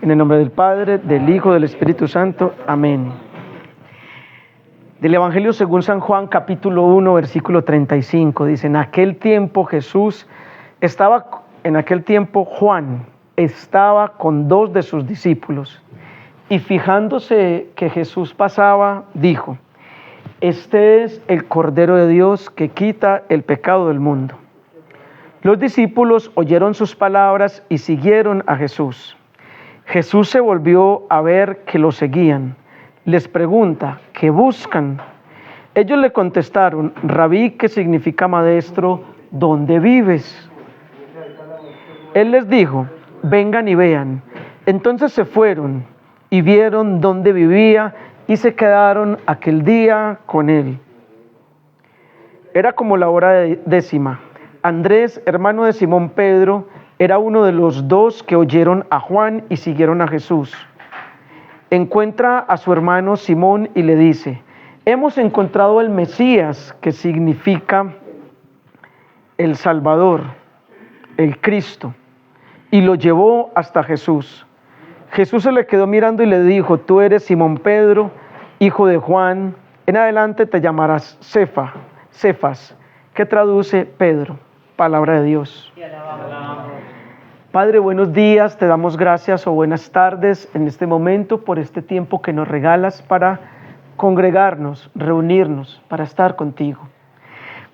En el nombre del Padre, del Hijo, del Espíritu Santo. Amén. Del Evangelio según San Juan, capítulo 1, versículo 35. Dice, en aquel tiempo Juan estaba con 2 de sus discípulos. Y fijándose que Jesús pasaba, dijo, este es el Cordero de Dios que quita el pecado del mundo. Los discípulos oyeron sus palabras y siguieron a Jesús. Jesús se volvió a ver que lo seguían. Les pregunta, ¿qué buscan? Ellos le contestaron, Rabí, que significa maestro, ¿dónde vives? Él les dijo, vengan y vean. Entonces se fueron y vieron dónde vivía y se quedaron aquel día con él. Era como la hora 10. Andrés, hermano de Simón Pedro, era uno de los 2 que oyeron a Juan y siguieron a Jesús. Encuentra a su hermano Simón y le dice, hemos encontrado el Mesías, que significa el Salvador, el Cristo, y lo llevó hasta Jesús. Jesús se le quedó mirando y le dijo, tú eres Simón Pedro, hijo de Juan, en adelante te llamarás Cefas, que traduce Pedro, palabra de Dios. Padre, buenos días, te damos gracias o buenas tardes en este momento por este tiempo que nos regalas para congregarnos, reunirnos, para estar contigo.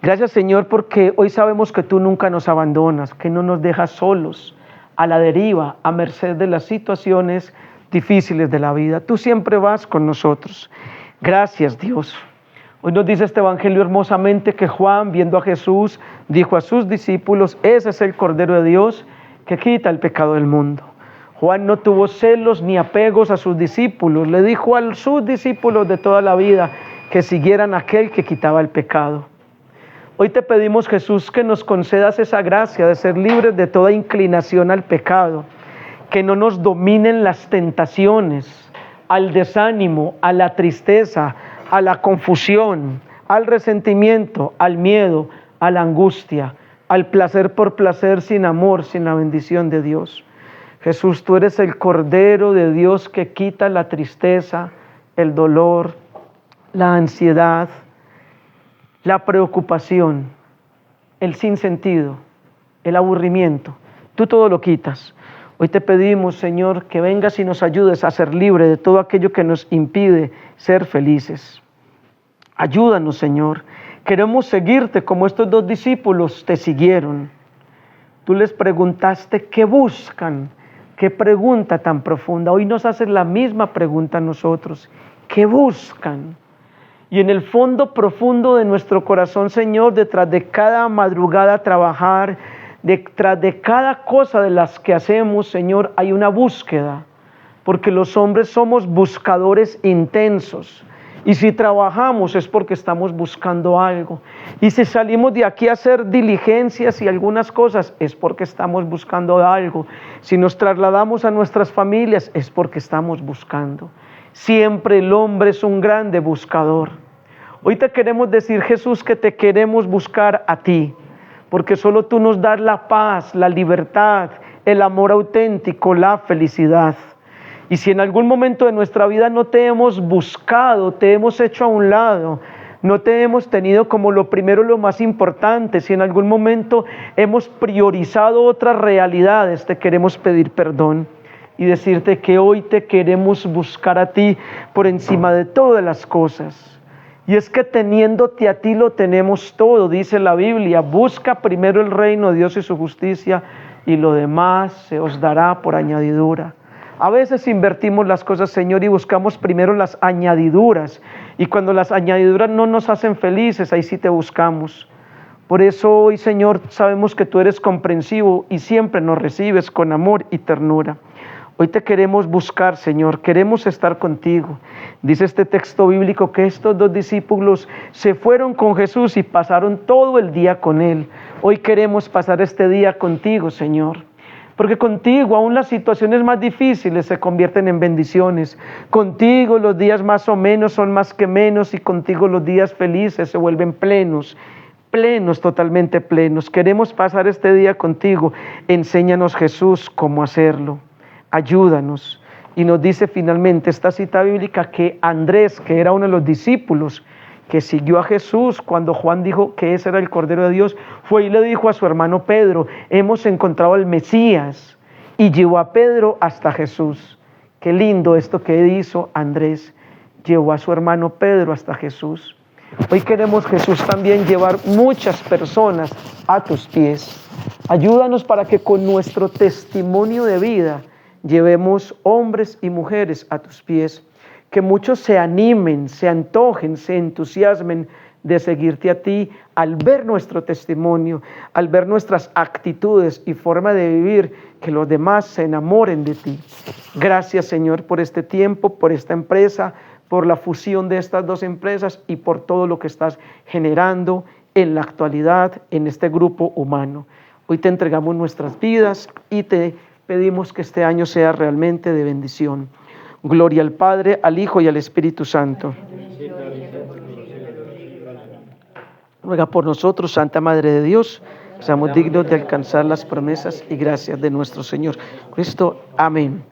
Gracias, Señor, porque hoy sabemos que tú nunca nos abandonas, que no nos dejas solos, a la deriva, a merced de las situaciones difíciles de la vida. Tú siempre vas con nosotros. Gracias, Dios. Hoy nos dice este evangelio hermosamente que Juan, viendo a Jesús, dijo a sus discípulos, ese es el Cordero de Dios que quita el pecado del mundo. Juan no tuvo celos ni apegos a sus discípulos. Le dijo a sus discípulos de toda la vida que siguieran a aquel que quitaba el pecado. Hoy te pedimos, Jesús, que nos concedas esa gracia de ser libres de toda inclinación al pecado, que no nos dominen las tentaciones, al desánimo, a la tristeza, a la confusión, al resentimiento, al miedo, a la angustia, al placer por placer sin amor, sin la bendición de Dios. Jesús, tú eres el Cordero de Dios que quita la tristeza, el dolor, la ansiedad, la preocupación, el sinsentido, el aburrimiento. Tú todo lo quitas. Hoy te pedimos, Señor, que vengas y nos ayudes a ser libres de todo aquello que nos impide ser felices. Ayúdanos, Señor. Queremos seguirte como estos 2 discípulos te siguieron. Tú les preguntaste qué buscan. Qué pregunta tan profunda. Hoy nos haces la misma pregunta a nosotros. ¿Qué buscan? Y en el fondo profundo de nuestro corazón, Señor, detrás de cada madrugada a trabajar, detrás de cada cosa de las que hacemos, Señor, hay una búsqueda. Porque los hombres somos buscadores intensos. Y si trabajamos es porque estamos buscando algo. Y si salimos de aquí a hacer diligencias y algunas cosas es porque estamos buscando algo. Si nos trasladamos a nuestras familias es porque estamos buscando. Siempre el hombre es un grande buscador. Hoy te queremos decir, Jesús, que te queremos buscar a ti. Porque solo tú nos das la paz, la libertad, el amor auténtico, la felicidad. Y si en algún momento de nuestra vida no te hemos buscado, te hemos hecho a un lado, no te hemos tenido como lo primero, lo más importante, si en algún momento hemos priorizado otras realidades, te queremos pedir perdón y decirte que hoy te queremos buscar a ti por encima de todas las cosas. Y es que teniéndote a ti lo tenemos todo, dice la Biblia, busca primero el reino de Dios y su justicia y lo demás se os dará por añadidura. A veces invertimos las cosas, Señor, y buscamos primero las añadiduras. Y cuando las añadiduras no nos hacen felices, ahí sí te buscamos. Por eso hoy, Señor, sabemos que tú eres comprensivo y siempre nos recibes con amor y ternura. Hoy te queremos buscar, Señor, queremos estar contigo. Dice este texto bíblico que estos 2 discípulos se fueron con Jesús y pasaron todo el día con Él. Hoy queremos pasar este día contigo, Señor. Porque contigo aún las situaciones más difíciles se convierten en bendiciones. Contigo los días más o menos son más que menos y contigo los días felices se vuelven plenos. Plenos, totalmente plenos. Queremos pasar este día contigo. Enséñanos, Jesús, cómo hacerlo. ayúdanos. Y nos dice finalmente esta cita bíblica que Andrés, que era uno de los discípulos que siguió a Jesús cuando Juan dijo que ese era el Cordero de Dios, fue y le dijo a su hermano Pedro: hemos encontrado al Mesías, y llevó a Pedro hasta Jesús. Qué lindo esto que hizo Andrés, llevó a su hermano Pedro hasta Jesús. Hoy queremos, Jesús, también llevar muchas personas a tus pies. Ayúdanos para que con nuestro testimonio de vida llevemos hombres y mujeres a tus pies. Que muchos se animen, se antojen, se entusiasmen de seguirte a ti al ver nuestro testimonio, al ver nuestras actitudes y forma de vivir, que los demás se enamoren de ti. Gracias, Señor, por este tiempo, por esta empresa, por la fusión de estas dos empresas y por todo lo que estás generando en la actualidad en este grupo humano. Hoy te entregamos nuestras vidas y te pedimos que este año sea realmente de bendición. Gloria al Padre, al Hijo y al Espíritu Santo. Ruega por nosotros, Santa Madre de Dios, que seamos dignos de alcanzar las promesas y gracias de nuestro Señor Cristo. Amén.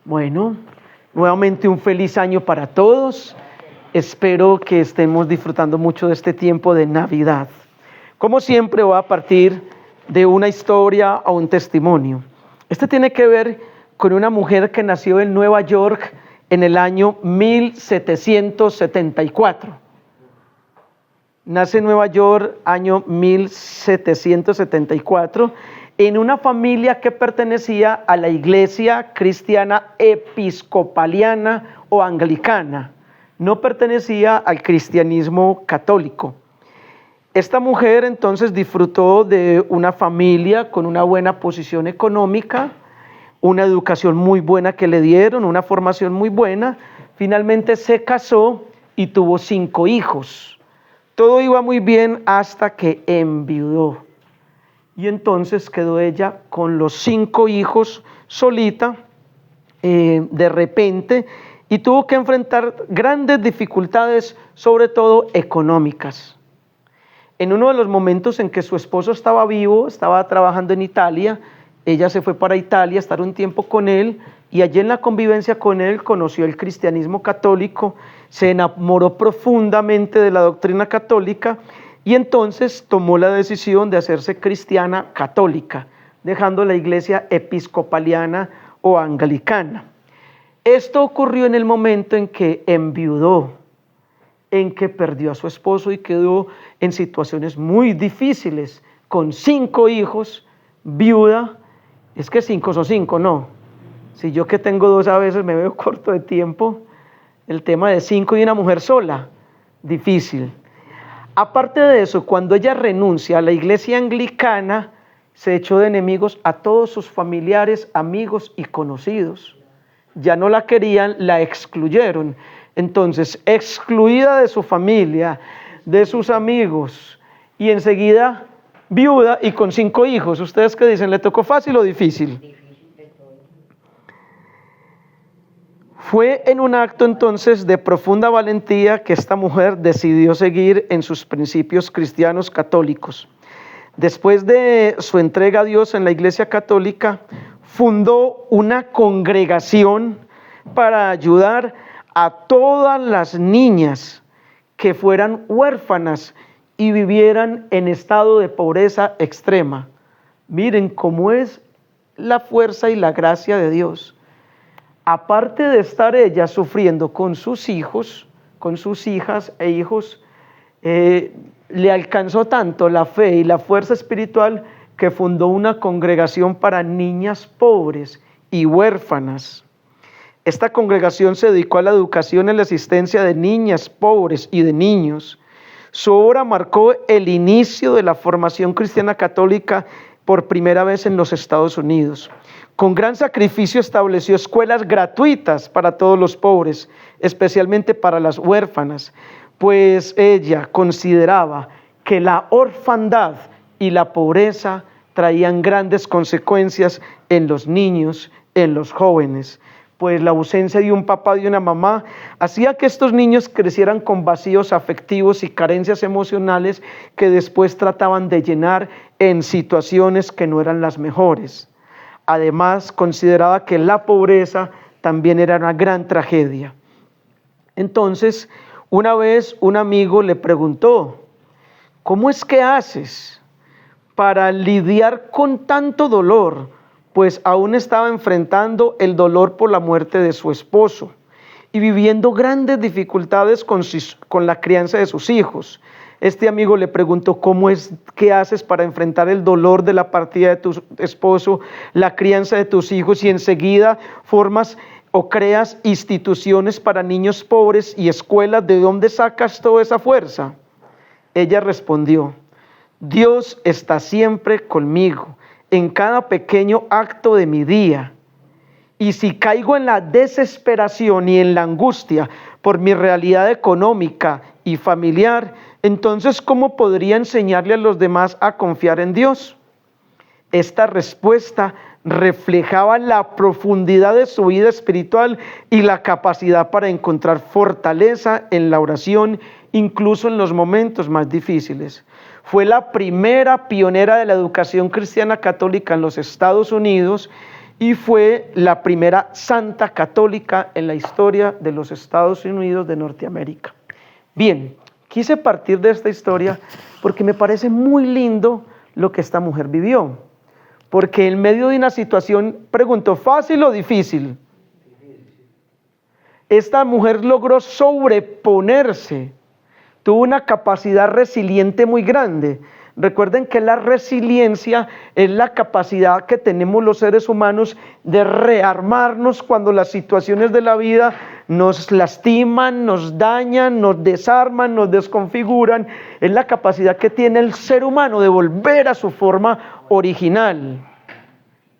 Bueno, nuevamente un feliz año para todos. Espero que estemos disfrutando mucho de este tiempo de Navidad. Como siempre, voy a partir de una historia o un testimonio. Este tiene que ver con una mujer que nació en Nueva York en el año 1774. Nace en Nueva York, año 1774, en una familia que pertenecía a la iglesia cristiana episcopaliana o anglicana. No pertenecía al cristianismo católico. Esta mujer entonces disfrutó de una familia con una buena posición económica, una educación muy buena que le dieron, una formación muy buena. Finalmente se casó y tuvo 5 hijos. Todo iba muy bien hasta que enviudó. Y entonces quedó ella con los 5 hijos solita, de repente, y tuvo que enfrentar grandes dificultades, sobre todo económicas. En uno de los momentos en que su esposo estaba vivo, estaba trabajando en Italia, ella se fue para Italia a estar un tiempo con él, y allí en la convivencia con él conoció el cristianismo católico, se enamoró profundamente de la doctrina católica y entonces tomó la decisión de hacerse cristiana católica, dejando la iglesia episcopaliana o anglicana. Esto ocurrió en el momento en que enviudó, en que perdió a su esposo y quedó en situaciones muy difíciles, con 5 hijos, viuda. Es que 5 son 5, no. Si yo que tengo 2 a veces me veo corto de tiempo, el tema de 5 y una mujer sola, difícil. Aparte de eso, cuando ella renuncia a la iglesia anglicana, se echó de enemigos a todos sus familiares, amigos y conocidos. Ya no la querían, la excluyeron. Entonces, excluida de su familia, de sus amigos, y enseguida viuda y con 5 hijos. ¿Ustedes qué dicen? ¿Le tocó fácil o difícil? Fue en un acto entonces de profunda valentía que esta mujer decidió seguir en sus principios cristianos católicos. Después de su entrega a Dios en la Iglesia Católica, fundó una congregación para ayudar a todas las niñas que fueran huérfanas y vivieran en estado de pobreza extrema. Miren cómo es la fuerza y la gracia de Dios. Aparte de estar ella sufriendo con sus hijos, con sus hijas e hijos, le alcanzó tanto la fe y la fuerza espiritual que fundó una congregación para niñas pobres y huérfanas. Esta congregación se dedicó a la educación y la asistencia de niñas pobres y de niños. Su obra marcó el inicio de la formación cristiana católica por primera vez en los Estados Unidos. Con gran sacrificio estableció escuelas gratuitas para todos los pobres, especialmente para las huérfanas, pues ella consideraba que la orfandad y la pobreza traían grandes consecuencias en los niños, en los jóvenes, pues la ausencia de un papá y una mamá hacía que estos niños crecieran con vacíos afectivos y carencias emocionales que después trataban de llenar en situaciones que no eran las mejores. Además, consideraba que la pobreza también era una gran tragedia. Entonces, una vez un amigo le preguntó: ¿cómo es que haces para lidiar con tanto dolor? Pues aún estaba enfrentando el dolor por la muerte de su esposo y viviendo grandes dificultades con la crianza de sus hijos. Este amigo le preguntó: ¿cómo es que haces para enfrentar el dolor de la partida de tu esposo, la crianza de tus hijos, y enseguida formas o creas instituciones para niños pobres y escuelas? ¿De dónde sacas toda esa fuerza? Ella respondió: Dios está siempre conmigo en cada pequeño acto de mi día. Y si caigo en la desesperación y en la angustia por mi realidad económica y familiar, entonces ¿cómo podría enseñarle a los demás a confiar en Dios? Esta respuesta reflejaba la profundidad de su vida espiritual y la capacidad para encontrar fortaleza en la oración, incluso en los momentos más difíciles. Fue la primera pionera de la educación cristiana católica en los Estados Unidos y fue la primera santa católica en la historia de los Estados Unidos de Norteamérica. Bien, quise partir de esta historia porque me parece muy lindo lo que esta mujer vivió. Porque en medio de una situación, pregunto, ¿fácil o difícil? Esta mujer logró sobreponerse, tuvo una capacidad resiliente muy grande. Recuerden que la resiliencia es la capacidad que tenemos los seres humanos de rearmarnos cuando las situaciones de la vida nos lastiman, nos dañan, nos desarman, nos desconfiguran. Es la capacidad que tiene el ser humano de volver a su forma original.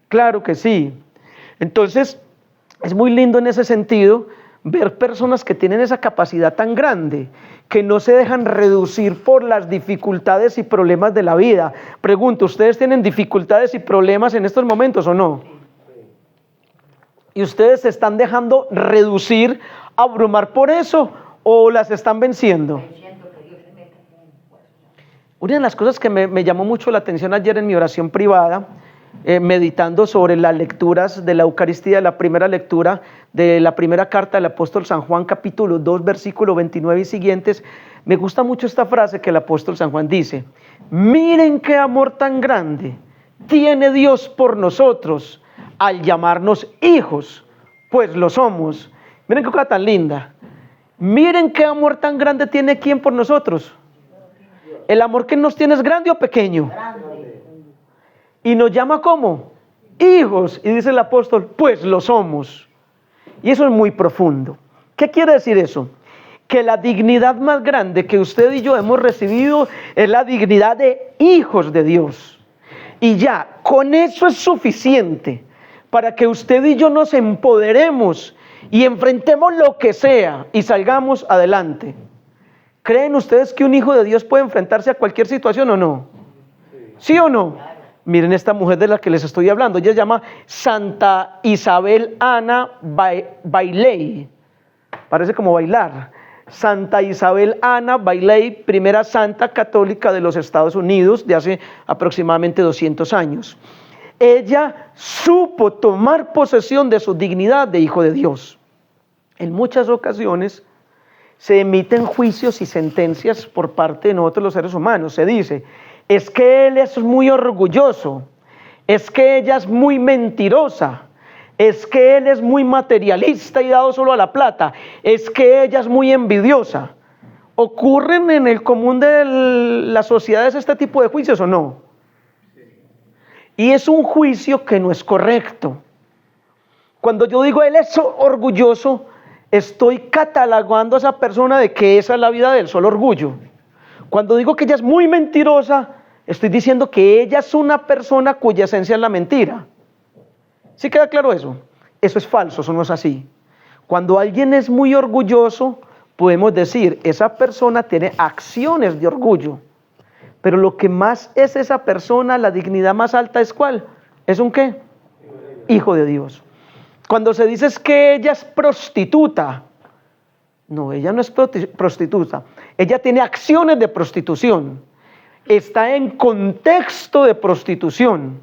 Claro que sí. Entonces, es muy lindo en ese sentido ver personas que tienen esa capacidad tan grande, que no se dejan reducir por las dificultades y problemas de la vida. Pregunto, ¿ustedes tienen dificultades y problemas en estos momentos o no? ¿Y ustedes se están dejando reducir, abrumar por eso o las están venciendo? Una de las cosas que me llamó mucho la atención ayer en mi oración privada, meditando sobre las lecturas de la Eucaristía, la primera lectura de la primera carta del apóstol San Juan, capítulo 2, versículo 29 y siguientes, me gusta mucho esta frase que el apóstol San Juan dice: miren qué amor tan grande tiene Dios por nosotros al llamarnos hijos, pues lo somos. Miren qué cosa tan linda. Miren qué amor tan grande tiene ¿quién por nosotros? ¿El amor que nos tiene es grande o pequeño? Y nos llama ¿cómo? Hijos. Y dice el apóstol, pues lo somos. Y eso es muy profundo. ¿Qué quiere decir eso? Que la dignidad más grande que usted y yo hemos recibido es la dignidad de hijos de Dios. Y ya, con eso es suficiente para que usted y yo nos empoderemos y enfrentemos lo que sea y salgamos adelante. ¿Creen ustedes que un hijo de Dios puede enfrentarse a cualquier situación o no? ¿Sí o no? Miren esta mujer de la que les estoy hablando. Ella se llama Santa Isabel Ana Bailey. Parece como bailar. Santa Isabel Ana Bailey, primera santa católica de los Estados Unidos de hace aproximadamente 200 años. Ella supo tomar posesión de su dignidad de hijo de Dios. En muchas ocasiones se emiten juicios y sentencias por parte de nosotros los seres humanos. Se dice, es que él es muy orgulloso, es que ella es muy mentirosa, es que él es muy materialista y dado solo a la plata, es que ella es muy envidiosa. ¿Ocurren en el común de las sociedades este tipo de juicios o no? Y es un juicio que no es correcto. Cuando yo digo él es orgulloso, estoy catalogando a esa persona de que esa es la vida del solo orgullo. Cuando digo que ella es muy mentirosa, estoy diciendo que ella es una persona cuya esencia es la mentira. ¿Sí queda claro eso? Eso es falso, eso no es así. Cuando alguien es muy orgulloso, podemos decir, esa persona tiene acciones de orgullo. Pero lo que más es esa persona, la dignidad más alta, ¿es cuál? ¿Es un qué? Hijo de Dios. Cuando se dice es que ella es prostituta, no, ella no es prostituta. Ella tiene acciones de prostitución. Está en contexto de prostitución.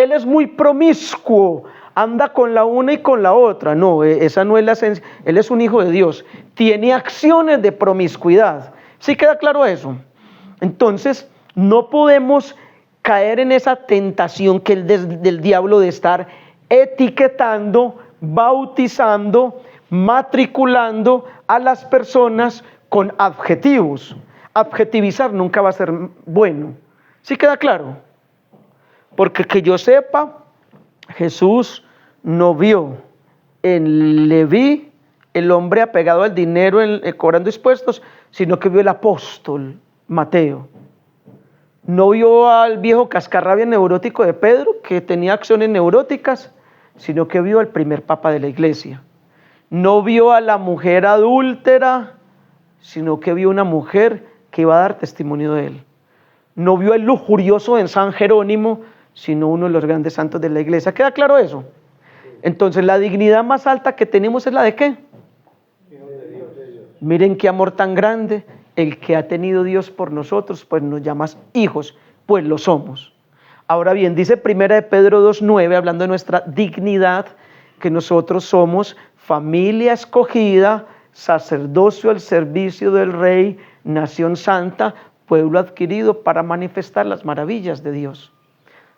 él es muy promiscuo, anda con la una y con la otra. No, esa no es la esencia. Él es un hijo de Dios, tiene acciones de promiscuidad. ¿Sí queda claro eso? Entonces, no podemos caer en esa tentación que del diablo de estar etiquetando, bautizando, matriculando a las personas con adjetivos. Adjetivizar nunca va a ser bueno. ¿Sí queda claro? Porque que yo sepa, Jesús no vio en Leví el hombre apegado al dinero, cobrando impuestos, sino que vio el apóstol Mateo. No vio al viejo cascarrabia neurótico de Pedro, que tenía acciones neuróticas, sino que vio al primer papa de la iglesia. No vio a la mujer adúltera, sino que vio una mujer que iba a dar testimonio de él. No vio el lujurioso en San Jerónimo, sino uno de los grandes santos de la iglesia. ¿Queda claro eso? Entonces, la dignidad más alta que tenemos es la de ¿qué? Miren qué amor tan grande el que ha tenido Dios por nosotros, pues nos llamas hijos, pues lo somos. Ahora bien, dice 1 de Pedro 2:9, hablando de nuestra dignidad, que nosotros somos familia escogida, sacerdocio al servicio del Rey, nación santa, pueblo adquirido para manifestar las maravillas de Dios.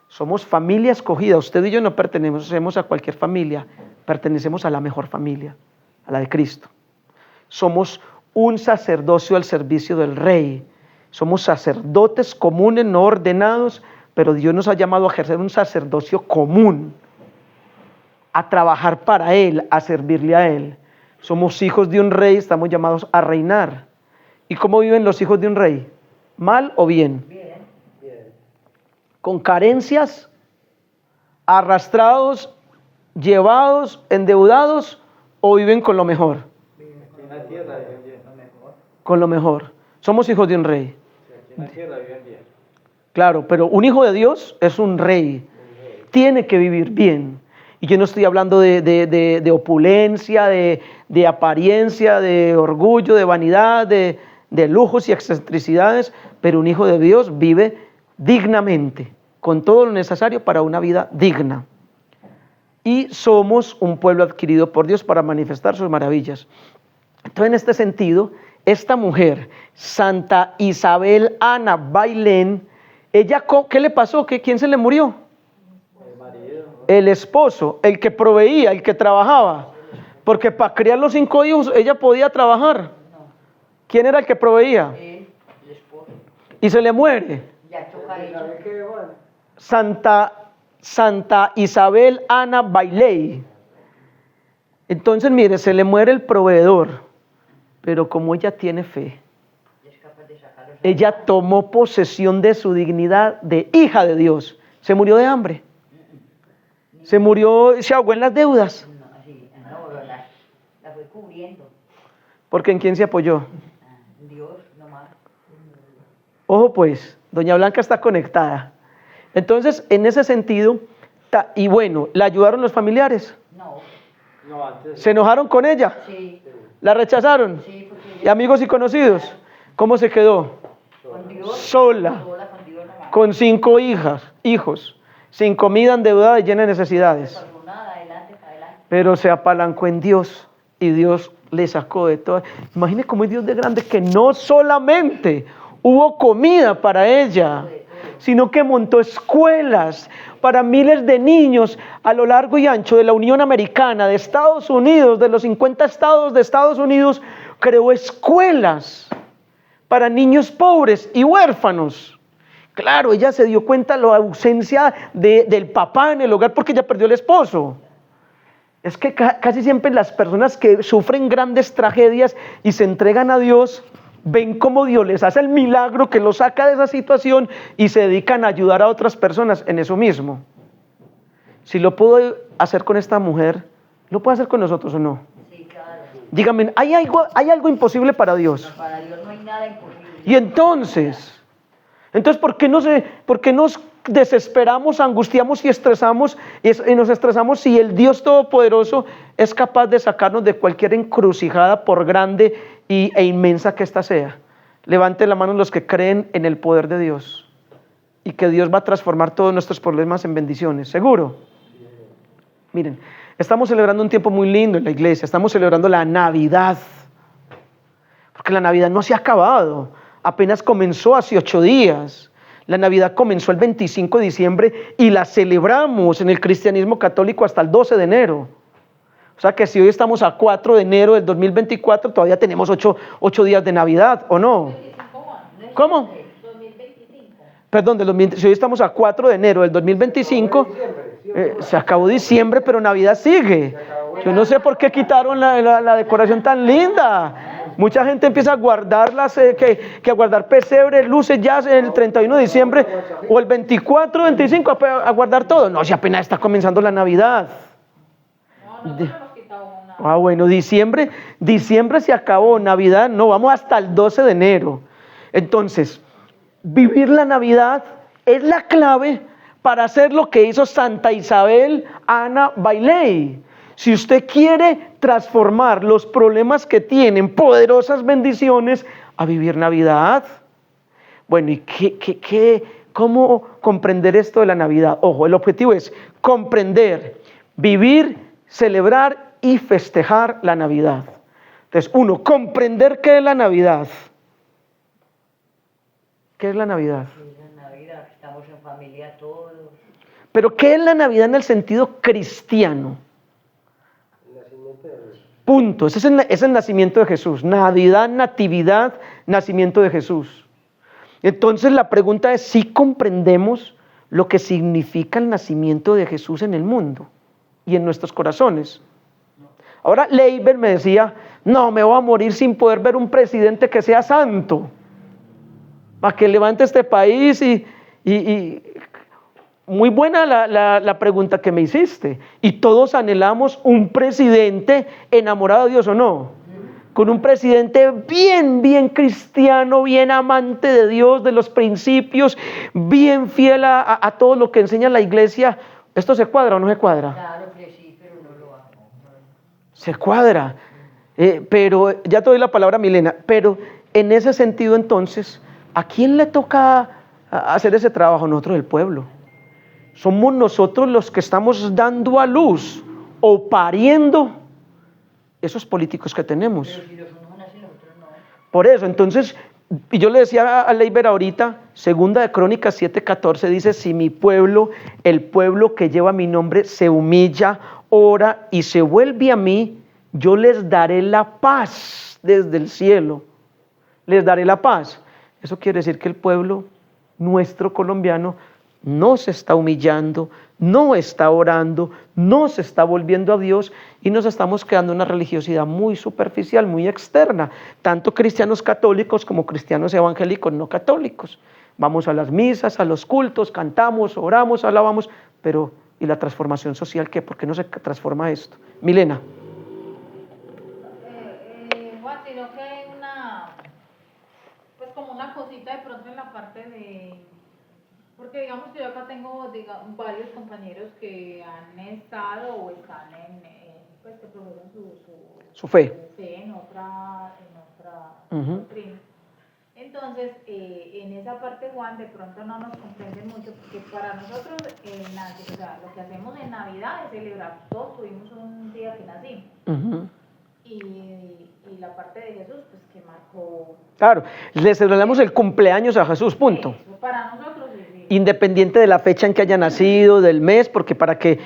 Somos familia escogida. Usted y yo no pertenecemos a cualquier familia, pertenecemos a la mejor familia, a la de Cristo. Somos un sacerdocio al servicio del Rey. Somos sacerdotes comunes, no ordenados, pero Dios nos ha llamado a ejercer un sacerdocio común, a trabajar para Él, a servirle a Él. Somos hijos de un rey, estamos llamados a reinar. ¿Y cómo viven los hijos de un rey? ¿Mal o bien? Bien. ¿Con carencias? ¿Arrastrados, llevados, endeudados? ¿O viven con lo mejor? En la tierra viven bien. Con lo mejor. Somos hijos de un rey. En la tierra viven bien. Claro, pero un hijo de Dios es un rey. Tiene que vivir bien. Y yo no estoy hablando de opulencia, de apariencia, de orgullo, de vanidad, de lujos y excentricidades, pero un hijo de Dios vive dignamente, con todo lo necesario para una vida digna. Y somos un pueblo adquirido por Dios para manifestar sus maravillas. Entonces, en este sentido, esta mujer, Santa Isabel Ana Bailén, ella, ¿qué le pasó? ¿Quién se le murió? El esposo, el que proveía, el que trabajaba. Porque para criar los 5 hijos ella podía trabajar. ¿Quién era el que proveía? El esposo. Y se le muere. Ya toca eso. Santa Isabel Ana Bailey. Entonces, mire, se le muere el proveedor. Pero como ella tiene fe, ella tomó posesión de su dignidad de hija de Dios. Se murió de hambre. Se murió, se ahogó en las deudas. La fue cubriendo. ¿Porque en quién se apoyó? Dios nomás. Ojo pues, doña Blanca está conectada. Entonces, en ese sentido, y bueno, ¿la ayudaron los familiares? No. ¿Se enojaron con ella? Sí. ¿La rechazaron? Sí, porque ¿Y amigos y conocidos? ¿Cómo se quedó? con Dios. Sola, Con Dios nomás. con 5 hijos, sin comida, endeudada y llena de necesidades. Nada, adelante. Pero se apalancó en Dios y Dios le sacó de todo. Imagine cómo es Dios de grande, que no solamente hubo comida para ella, sino que montó escuelas para miles de niños a lo largo y ancho de la Unión Americana, de Estados Unidos, de los 50 estados de Estados Unidos. Creó escuelas para niños pobres y huérfanos. Claro, ella se dio cuenta de la ausencia del papá en el hogar porque ella perdió el esposo. Es que casi siempre las personas que sufren grandes tragedias y se entregan a Dios, ven cómo Dios les hace el milagro que los saca de esa situación y se dedican a ayudar a otras personas en eso mismo. Si lo pudo hacer con esta mujer, ¿lo puede hacer con nosotros o no? Sí, claro. Dígame, ¿hay algo imposible para Dios? No, para Dios no hay nada imposible. Y entonces, ¿por qué nos desesperamos, angustiamos y estresamos y nos estresamos si el Dios Todopoderoso es capaz de sacarnos de cualquier encrucijada, por grande e inmensa que ésta sea? Levanten la mano los que creen en el poder de Dios y que Dios va a transformar todos nuestros problemas en bendiciones. ¿Seguro? Miren, estamos celebrando un tiempo muy lindo en la iglesia, estamos celebrando la Navidad, porque la Navidad no se ha acabado, apenas comenzó hace 8 días. La Navidad comenzó el 25 de diciembre y la celebramos en el cristianismo católico hasta el 12 de enero. O sea que si hoy estamos a 4 de enero del 2024, todavía tenemos 8 días de Navidad, ¿o no? ¿Cómo? 2025. Perdón, si hoy estamos a 4 de enero del 2025, se acabó diciembre, pero Navidad sigue. Yo no sé por qué quitaron la decoración tan linda. Mucha gente empieza a guardar que a guardar pesebre, luces ya el 31 de diciembre o el 24, 25 a guardar todo. No, si apenas está comenzando la Navidad. Bueno, diciembre se acabó, Navidad no, vamos hasta el 12 de enero. Entonces, vivir la Navidad es la clave para hacer lo que hizo Santa Isabel Ana Bailey. Si usted quiere transformar los problemas que tienen poderosas bendiciones a vivir Navidad. Bueno, ¿y cómo comprender esto de la Navidad? Ojo, el objetivo es comprender, vivir, celebrar y festejar la Navidad. Entonces, uno, comprender qué es la Navidad. ¿Qué es la Navidad? La Navidad, estamos en familia todos. Pero ¿qué es la Navidad en el sentido cristiano? Punto. Ese es el nacimiento de Jesús. Navidad, natividad, nacimiento de Jesús. Entonces la pregunta es si comprendemos lo que significa el nacimiento de Jesús en el mundo y en nuestros corazones. Ahora Leiber me decía, no, me voy a morir sin poder ver un presidente que sea santo, para que levante este país y muy buena la pregunta que me hiciste. Y todos anhelamos un presidente enamorado de Dios, ¿o no? Con un presidente bien cristiano, bien amante de Dios, de los principios, bien fiel a todo lo que enseña la iglesia. ¿Esto se cuadra o no se cuadra? Claro que sí, pero no lo hago. Se cuadra. Pero ya te doy la palabra, Milena. Pero en ese sentido, entonces, ¿a quién le toca hacer ese trabajo? Nosotros, el pueblo. Somos nosotros los que estamos dando a luz o pariendo esos políticos que tenemos. Pero si los unos son así, nosotros no. Por eso, entonces, y yo le decía a Leiber ahorita, segunda de Crónicas 7:14 dice, si mi pueblo, el pueblo que lleva mi nombre, se humilla, ora y se vuelve a mí, yo les daré la paz desde el cielo. Les daré la paz. Eso quiere decir que el pueblo nuestro colombiano no se está humillando, no está orando, no se está volviendo a Dios y nos estamos quedando en una religiosidad muy superficial, muy externa, tanto cristianos católicos como cristianos evangélicos no católicos. Vamos a las misas, a los cultos, cantamos, oramos, alabamos, pero ¿y la transformación social qué? ¿Por qué no se transforma esto? Milena. Juan, sino que hay pues como una cosita de pronto en la parte de, porque digamos que yo acá tengo varios compañeros que han estado o están pues que profesan Su fe en otra doctrina. Entonces, en esa parte, Juan, de pronto no nos comprenden mucho, porque para nosotros, o sea, lo que hacemos en Navidad es celebrar, todos tuvimos un día que nacimos. Y la parte de Jesús, pues que marcó. Claro, le celebramos el cumpleaños a Jesús, punto. Eso para nosotros sí. Independiente de la fecha en que haya nacido, del mes, porque para que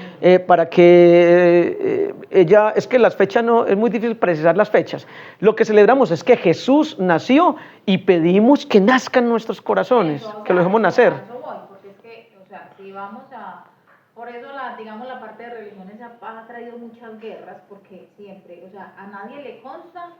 ella, es que las fechas no, es muy difícil precisar las fechas. Lo que celebramos es que Jesús nació y pedimos que nazca en nuestros corazones, Eso, que lo dejemos nacer. Eso voy, porque es que, o sea, si vamos a, por eso digamos la parte de religiones ha traído muchas guerras, porque siempre, o sea, a nadie le consta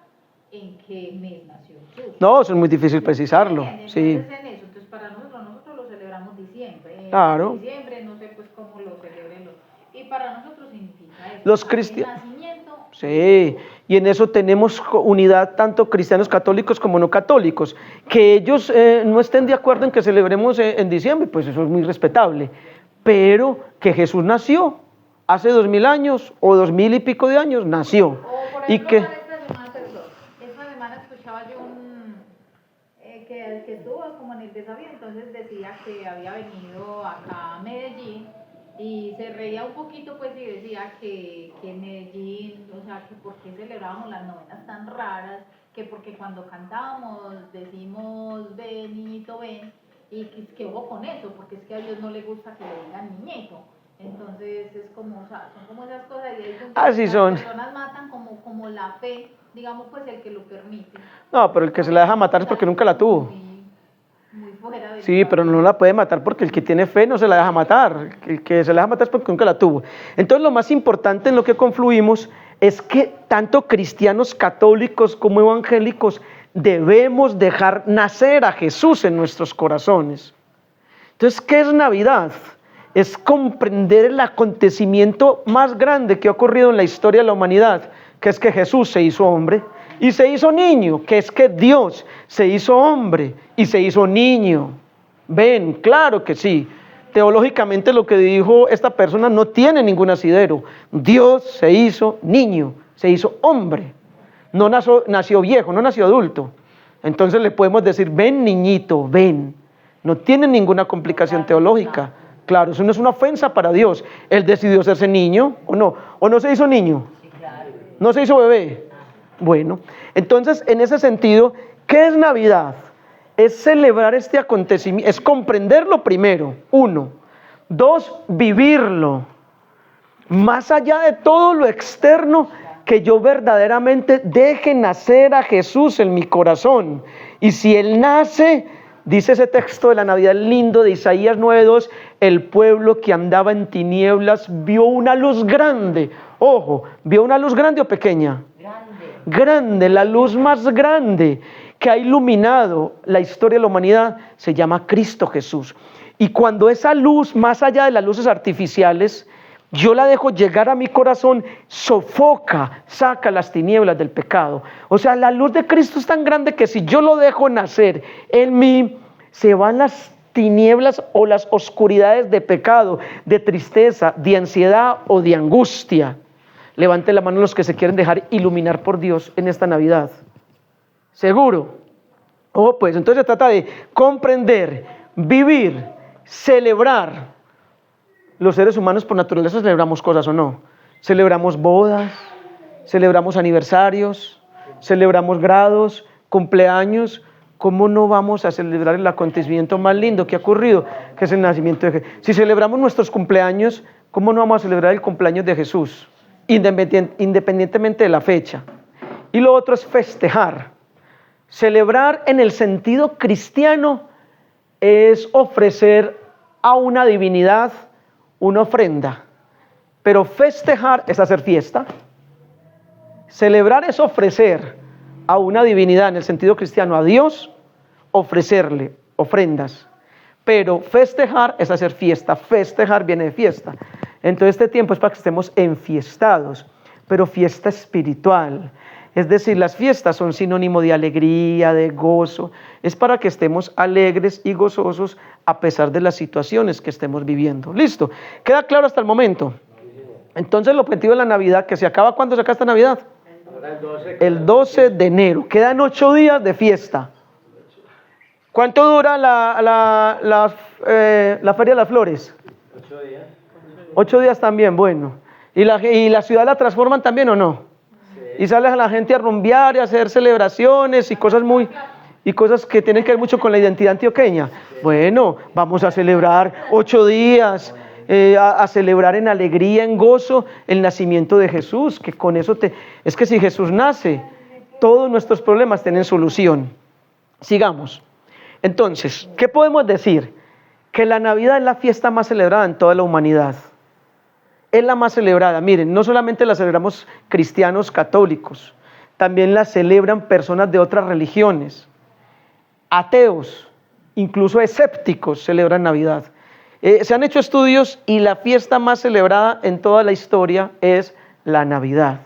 en qué mes nació Jesús. No, eso es muy difícil precisarlo. Entonces, Sí. en eso, entonces para nosotros lo celebramos diciembre. Claro. Diciembre, no sé pues cómo lo celebren y para nosotros significa eso. Los el cristianos. nacimiento. Sí, y en eso tenemos unidad tanto cristianos católicos como no católicos. Que ellos no estén de acuerdo en que celebremos en diciembre, pues eso es muy respetable. Pero que Jesús nació hace 2000 años o 2000 y pico de años, nació. O por Y ejemplo, que esta semana escuchaba yo que estuvo como en venir de esa vida, entonces decía que había venido acá a Medellín y se reía un poquito pues y decía que en Medellín, o sea, que por qué celebrábamos las novenas tan raras, que porque cuando cantábamos decimos ven niñito ven, y que hubo con eso, porque es que a Dios no le gusta que le digan niñito. Entonces es como, o sea, son como esas cosas y ahí es donde Así son. las personas matan como la fe, digamos pues el que lo permite. No, pero el que se la deja matar es porque nunca la tuvo. Muy fuera de Sí, pero no la puede matar porque el que tiene fe no se la deja matar. El que se la deja matar es porque nunca la tuvo. Entonces lo más importante en lo que confluimos es que tanto cristianos católicos como evangélicos debemos dejar nacer a Jesús en nuestros corazones. Entonces, ¿qué es Navidad? Es comprender el acontecimiento más grande que ha ocurrido en la historia de la humanidad, que es que Jesús se hizo hombre y se hizo niño, que es que Dios se hizo hombre y se hizo niño. Ven, claro que sí. Teológicamente lo que dijo esta persona no tiene ningún asidero. Dios se hizo niño, se hizo hombre. No nació viejo, no nació adulto. Entonces le podemos decir, ven niñito, ven. No tiene ninguna complicación teológica. Claro, eso no es una ofensa para Dios. Él decidió hacerse niño, ¿o no? ¿O no se hizo niño? ¿No se hizo bebé? Bueno, entonces en ese sentido, ¿qué es Navidad? Es celebrar este acontecimiento, es comprenderlo primero, 1. 2, vivirlo. Más allá de todo lo externo, que yo verdaderamente deje nacer a Jesús en mi corazón. Y si Él nace, dice ese texto de la Navidad lindo de Isaías 9:2, el pueblo que andaba en tinieblas vio una luz grande. Ojo, ¿vio una luz grande o pequeña? Grande, la luz más grande que ha iluminado la historia de la humanidad se llama Cristo Jesús. Y cuando esa luz, más allá de las luces artificiales, yo la dejo llegar a mi corazón, sofoca, saca las tinieblas del pecado. O sea, la luz de Cristo es tan grande que si yo lo dejo nacer en mí, se van las tinieblas o las oscuridades de pecado, de tristeza, de ansiedad o de angustia. Levante la mano los que se quieren dejar iluminar por Dios en esta Navidad. ¿Seguro? Oh, pues entonces se trata de comprender, vivir, celebrar. Los seres humanos por naturaleza celebramos cosas o no. Celebramos bodas, celebramos aniversarios, celebramos grados, cumpleaños. ¿Cómo no vamos a celebrar el acontecimiento más lindo que ha ocurrido, que es el nacimiento de Jesús? Si celebramos nuestros cumpleaños, ¿cómo no vamos a celebrar el cumpleaños de Jesús? Independientemente de la fecha. Y lo otro es festejar. Celebrar en el sentido cristiano es ofrecer a una divinidad una ofrenda, pero festejar es hacer fiesta. Celebrar es ofrecer a una divinidad en el sentido cristiano, a Dios, ofrecerle ofrendas, pero festejar es hacer fiesta. Festejar viene de fiesta. Entonces este tiempo es para que estemos enfiestados, pero fiesta espiritual. Es decir, las fiestas son sinónimo de alegría, de gozo. Es para que estemos alegres y gozosos a pesar de las situaciones que estemos viviendo. ¿Listo? ¿Queda claro hasta el momento? Entonces el objetivo de la Navidad, que se acaba, ¿cuándo se acaba esta Navidad? El 12 de enero. Quedan 8 días de fiesta. ¿Cuánto dura la Feria de las Flores? 8 días. 8 días también, bueno. ¿Y la ciudad la transforman también o no? Y sale a la gente a rumbear y a hacer celebraciones y cosas que tienen que ver mucho con la identidad antioqueña. Bueno, vamos a celebrar 8 días, a celebrar en alegría, en gozo, el nacimiento de Jesús, que con eso es que si Jesús nace, todos nuestros problemas tienen solución. Sigamos. Entonces, ¿qué podemos decir? Que la Navidad es la fiesta más celebrada en toda la humanidad. Es la más celebrada. Miren, no solamente la celebramos cristianos católicos, también la celebran personas de otras religiones. Ateos, incluso escépticos celebran Navidad. Se han hecho estudios y la fiesta más celebrada en toda la historia es la Navidad.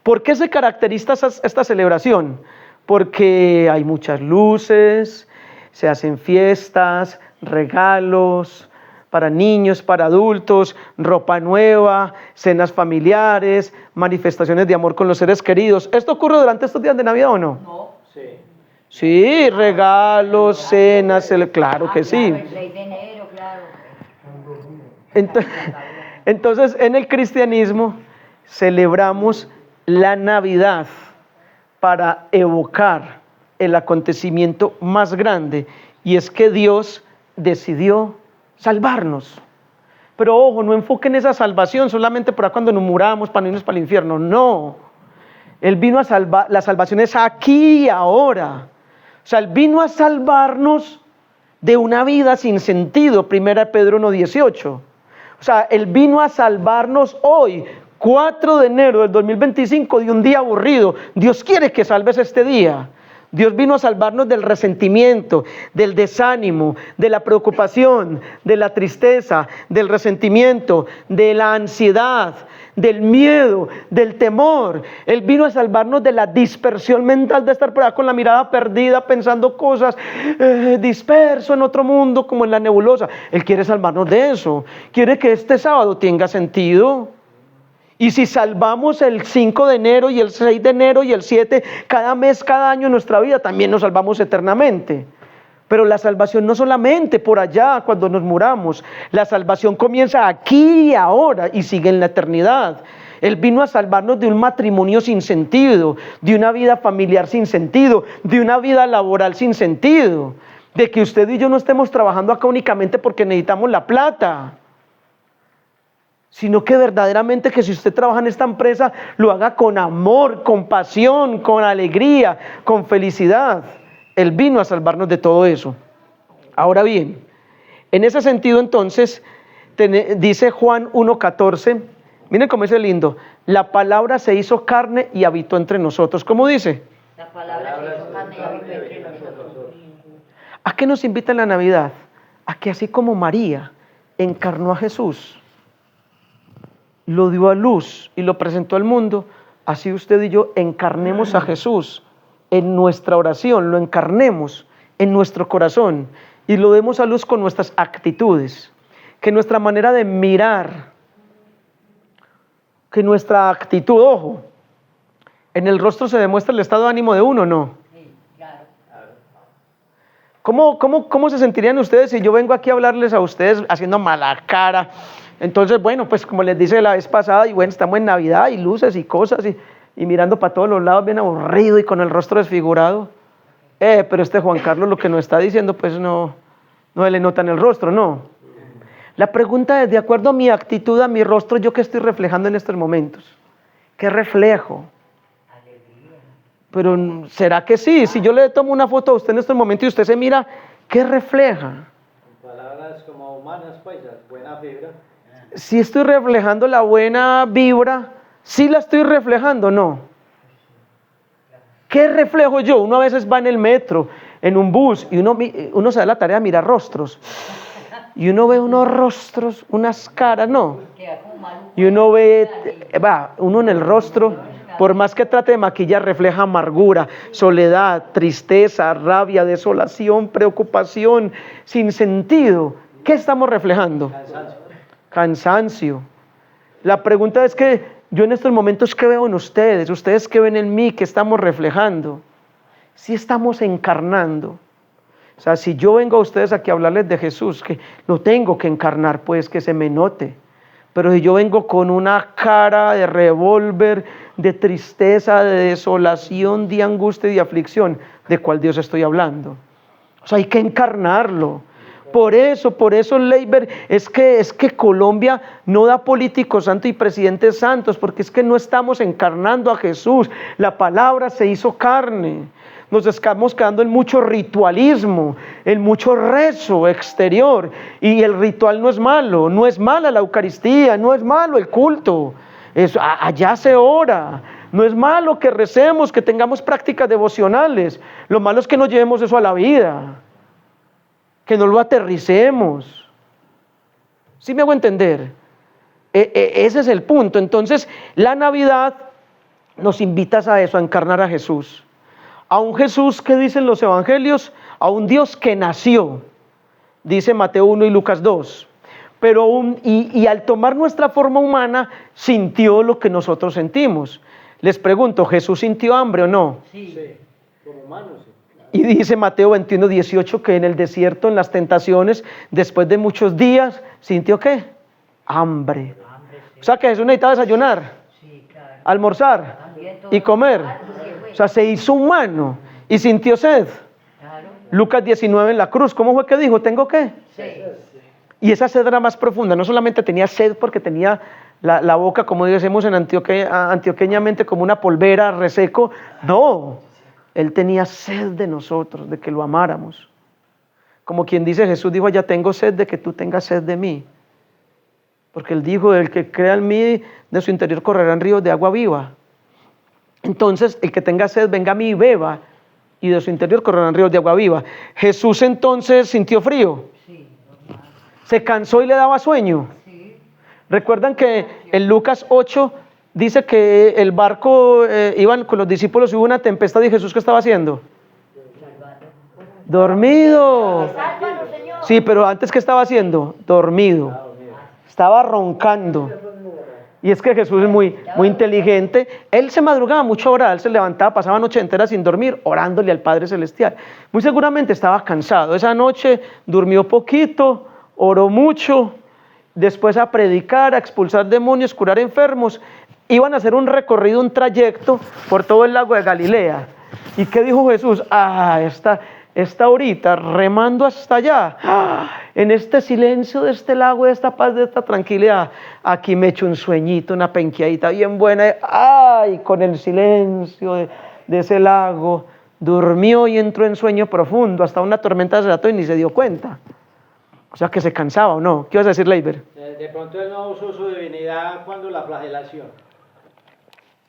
¿Por qué se caracteriza esta celebración? Porque hay muchas luces, se hacen fiestas, regalos para niños, para adultos, ropa nueva, cenas familiares, manifestaciones de amor con los seres queridos. ¿Esto ocurre durante estos días de Navidad o no? No. Sí. Sí, regalos, cenas, claro que sí. Claro, el 6 de enero, claro. Entonces, en el cristianismo celebramos la Navidad para evocar el acontecimiento más grande, y es que Dios decidió salvarnos. Pero ojo, no enfoquen esa salvación solamente para cuando nos muramos, para no irnos para el infierno. No. Él vino a salvar, la salvación es aquí y ahora. O sea, Él vino a salvarnos de una vida sin sentido. 1 Pedro 1:18. O sea, Él vino a salvarnos hoy, 4 de enero del 2025, de un día aburrido. Dios quiere que salves este día. Dios vino a salvarnos del resentimiento, del desánimo, de la preocupación, de la tristeza, del resentimiento, de la ansiedad, del miedo, del temor. Él vino a salvarnos de la dispersión mental, de estar por allá con la mirada perdida, pensando cosas, disperso en otro mundo, como en la nebulosa. Él quiere salvarnos de eso. Quiere que este sábado tenga sentido. Y si salvamos el 5 de enero y el 6 de enero y el 7, cada mes, cada año en nuestra vida, también nos salvamos eternamente. Pero la salvación no solamente por allá cuando nos muramos, la salvación comienza aquí y ahora y sigue en la eternidad. Él vino a salvarnos de un matrimonio sin sentido, de una vida familiar sin sentido, de una vida laboral sin sentido, de que usted y yo no estemos trabajando acá únicamente porque necesitamos la plata, sino que verdaderamente que si usted trabaja en esta empresa, lo haga con amor, con pasión, con alegría, con felicidad. Él vino a salvarnos de todo eso. Ahora bien, en ese sentido entonces, dice Juan 1:14, miren cómo es lindo, la palabra se hizo carne y habitó entre nosotros. ¿Cómo dice? La palabra se hizo carne y habitó entre nosotros. ¿A qué nos invita en la Navidad? A que así como María encarnó a Jesús, lo dio a luz y lo presentó al mundo, así usted y yo encarnemos a Jesús en nuestra oración, lo encarnemos en nuestro corazón y lo demos a luz con nuestras actitudes, que nuestra manera de mirar, que nuestra actitud, ojo, en el rostro se demuestra el estado de ánimo de uno, ¿no? Sí, claro. ¿Cómo se sentirían ustedes si yo vengo aquí a hablarles a ustedes haciendo mala cara? Entonces, bueno, pues como les dije la vez pasada, y bueno, estamos en Navidad y luces y cosas y mirando para todos los lados bien aburrido y con el rostro desfigurado. Pero este Juan Carlos lo que nos está diciendo, pues no le nota en el rostro, no. La pregunta es, de acuerdo a mi actitud, a mi rostro, ¿yo qué estoy reflejando en estos momentos? ¿Qué reflejo? Pero ¿será que sí? Si yo le tomo una foto a usted en este momento y usted se mira, ¿qué refleja? Palabras como humanas, pues, buena fibra. Si estoy reflejando la buena vibra, ¿sí la estoy reflejando? No. ¿Qué reflejo yo? Uno a veces va en el metro, en un bus, y uno se da la tarea de mirar rostros. Y uno ve unos rostros, unas caras, no. Y uno ve, uno en el rostro, por más que trate de maquillar, refleja amargura, soledad, tristeza, rabia, desolación, preocupación, sin sentido. ¿Qué estamos reflejando? Cansancio. La pregunta es que yo en estos momentos, ¿qué veo en ustedes? ¿Ustedes qué ven en mí? ¿Qué estamos reflejando? ¿Sí estamos encarnando? O sea, si yo vengo a ustedes aquí a hablarles de Jesús, que lo tengo que encarnar, pues que se me note. Pero si yo vengo con una cara de revólver, de tristeza, de desolación, de angustia y de aflicción, ¿de cuál Dios estoy hablando? O sea, hay que encarnarlo. Por eso, Leiber, es que Colombia no da políticos santos y presidentes santos, porque es que no estamos encarnando a Jesús. La palabra se hizo carne. Nos estamos quedando en mucho ritualismo, en mucho rezo exterior. Y el ritual no es malo, no es mala la Eucaristía, no es malo el culto. Allá se ora. No es malo que recemos, que tengamos prácticas devocionales. Lo malo es que no llevemos eso a la vida, que no lo aterricemos. ¿Sí me hago entender? Ese es el punto. Entonces, la Navidad nos invita a eso, a encarnar a Jesús. A un Jesús que dicen los evangelios, a un Dios que nació, dice Mateo 1 y Lucas 2. Pero y al tomar nuestra forma humana, sintió lo que nosotros sentimos. Les pregunto, ¿Jesús sintió hambre o no? Sí. Sí, como humano, sí. Y dice Mateo 21:18 que en el desierto, en las tentaciones, después de muchos días, ¿sintió qué? Hambre. O sea que Jesús necesitaba desayunar, Sí, claro. almorzar También todo. y comer. Sí, O sea, se hizo humano y sintió sed. claro. Lucas 19 en la cruz, ¿cómo fue que dijo? ¿Tengo qué? Sí. Y esa sed era más profunda, no solamente tenía sed porque tenía la boca, como decimos en antioqueñamente, como una polvera, reseco. No, él tenía sed de nosotros, de que lo amáramos. Como quien dice, Jesús dijo, ya tengo sed de que tú tengas sed de mí. Porque él dijo, el que crea en mí, de su interior correrán ríos de agua viva. Entonces, el que tenga sed, venga a mí y beba, y de su interior correrán ríos de agua viva. Jesús entonces sintió frío, Sí, normal. se cansó y le daba sueño. Sí. Recuerdan que en Lucas 8 dice que el barco, iban con los discípulos y hubo una tempestad y Jesús, ¿qué estaba haciendo? Dormido. Sálvanos, Señor. Sí, pero antes, ¿qué estaba haciendo? Dormido. Estaba roncando. Y es que Jesús es muy inteligente. Él se madrugaba mucho a orar, él se levantaba, pasaba noche entera sin dormir, orándole al Padre Celestial. Muy seguramente estaba cansado. Esa noche durmió poquito, oró mucho, después a predicar, a expulsar demonios, curar enfermos. Iban a hacer un recorrido, un trayecto por todo el lago de Galilea. ¿Y qué dijo Jesús? Esta horita, remando hasta allá, en este silencio de este lago, de esta paz, de esta tranquilidad, aquí me echo un sueñito, una penqueadita bien buena, con el silencio de ese lago, durmió y entró en sueño profundo, hasta una tormenta se desató y ni se dio cuenta. O sea que se cansaba, ¿o no? ¿Qué ibas a decir, Leiber? De pronto él no usó su divinidad cuando la flagelación.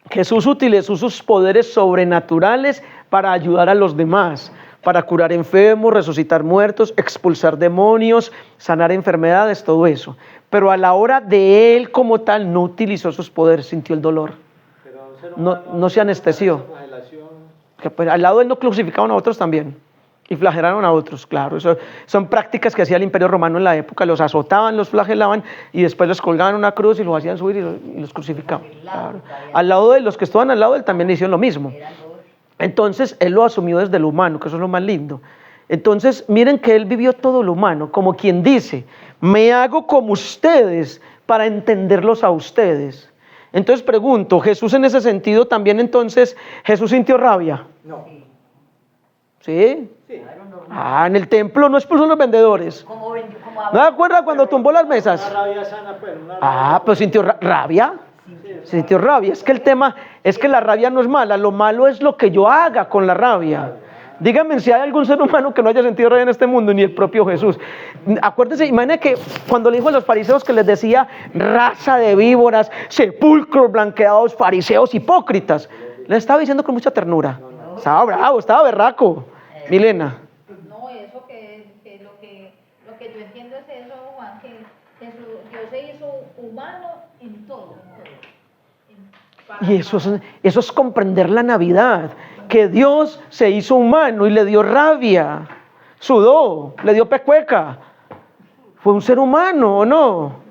Jesús utilizó sus poderes sobrenaturales para ayudar a los demás, para curar enfermos, resucitar muertos, expulsar demonios, sanar enfermedades, todo eso. Pero a la hora de él como tal no utilizó sus poderes, sintió el dolor. Pero un ser No- humano no se anestesió. esa flagelación, Que, pues, al lado de él no crucificaban a otros también y flagelaron a otros, claro. Eso son prácticas que hacía el Imperio Romano en la época, los azotaban, los flagelaban y después los colgaban en una cruz y los hacían subir y los crucificaban. Claro. Al lado de los que estaban al lado de él también le hicieron lo mismo. Entonces, él lo asumió desde lo humano, que eso es lo más lindo. Entonces, miren que él vivió todo lo humano, como quien dice, me hago como ustedes para entenderlos a ustedes. Entonces pregunto, Jesús en ese sentido también entonces, ¿Jesús sintió rabia? no. ¿Sí? Sí. En el templo no expulsó a los vendedores. Como ¿No se acuerda cuando tumbó las mesas? Una rabia sana, pues. Una rabia Pero sintió rabia. Sintió rabia. Es que el tema es que la rabia no es mala, lo malo es lo que yo haga con la rabia. Díganme si hay algún ser humano que no haya sentido rabia en este mundo, ni el propio Jesús. Acuérdense, imaginen que cuando le dijo a los fariseos que les decía raza de víboras, sepulcros blanqueados, fariseos hipócritas, les estaba diciendo con mucha ternura. Estaba bravo, estaba berraco. Milena. No, eso que lo que yo entiendo es eso, Juan, que Dios se hizo humano en todo. Y eso es comprender la Navidad, que Dios se hizo humano y le dio rabia, sudó, le dio pecueca. Fue un ser humano, ¿o no?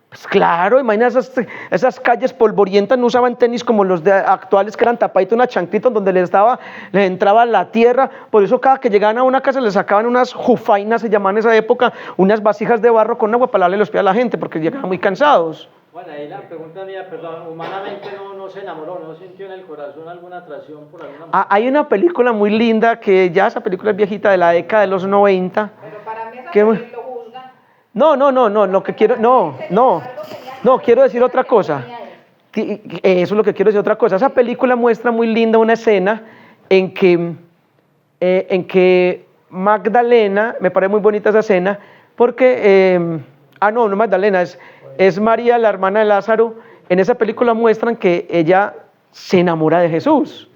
Pues claro, imagina esas calles polvorientas, no usaban tenis como los de actuales que eran tapaditos, una chanclita donde les entraba la tierra. Por eso cada que llegaban a una casa les sacaban unas jufainas, se llamaban en esa época, unas vasijas de barro con agua para lavarle los pies a la gente porque llegaban muy cansados. Bueno, ahí la pregunta mía, perdón, humanamente no se enamoró, no sintió en el corazón alguna atracción por alguna mujer. Hay una película muy linda que ya esa película es viejita, de la década de los 90. Pero para mí eso ¿Qué? lo juzgan. No, lo que quiero, no, quiero decir otra cosa. Eso es lo que quiero decir, otra cosa. Esa película muestra muy linda una escena en que Magdalena, me parece muy bonita esa escena, porque, no Magdalena, es María, la hermana de Lázaro. En esa película muestran que ella se enamora de Jesús.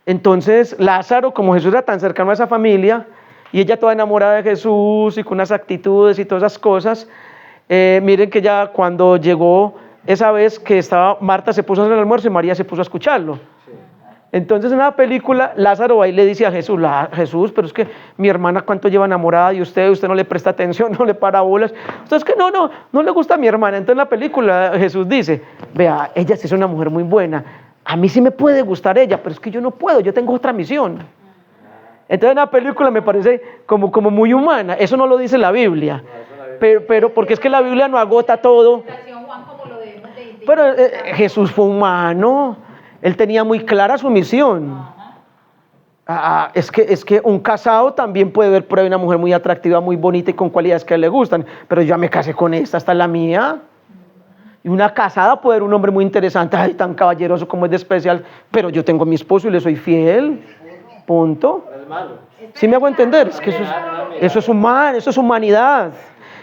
Entonces Lázaro, como Jesús era tan cercano a esa familia, y ella toda enamorada de Jesús y con unas actitudes y todas esas cosas, miren que ya cuando llegó esa vez que estaba, Marta se puso a hacer el almuerzo y María se puso a escucharlo. Entonces en la película Lázaro ahí le dice a Jesús, Jesús, pero es que mi hermana cuánto lleva enamorada de usted no le presta atención, no le para bolas. Entonces que no le gusta a mi hermana. Entonces en la película Jesús dice, vea, ella sí es una mujer muy buena, a mí sí me puede gustar ella, pero es que yo no puedo, yo tengo otra misión. Entonces en la película me parece como muy humana. Eso no lo dice la Biblia. Pero porque es que la Biblia no agota todo. Juan, como lo debemos de Pero Jesús fue humano. Él tenía muy clara su misión. Es que un casado también puede ver por ahí una mujer muy atractiva, muy bonita y con cualidades que a él le gustan. Pero yo ya me casé con esta es la mía. Y una casada puede ver un hombre muy interesante, ay, tan caballeroso como es de especial, pero yo tengo a mi esposo y le soy fiel. Punto. ¿Sí me hago entender? Es que eso es humano, eso es humanidad.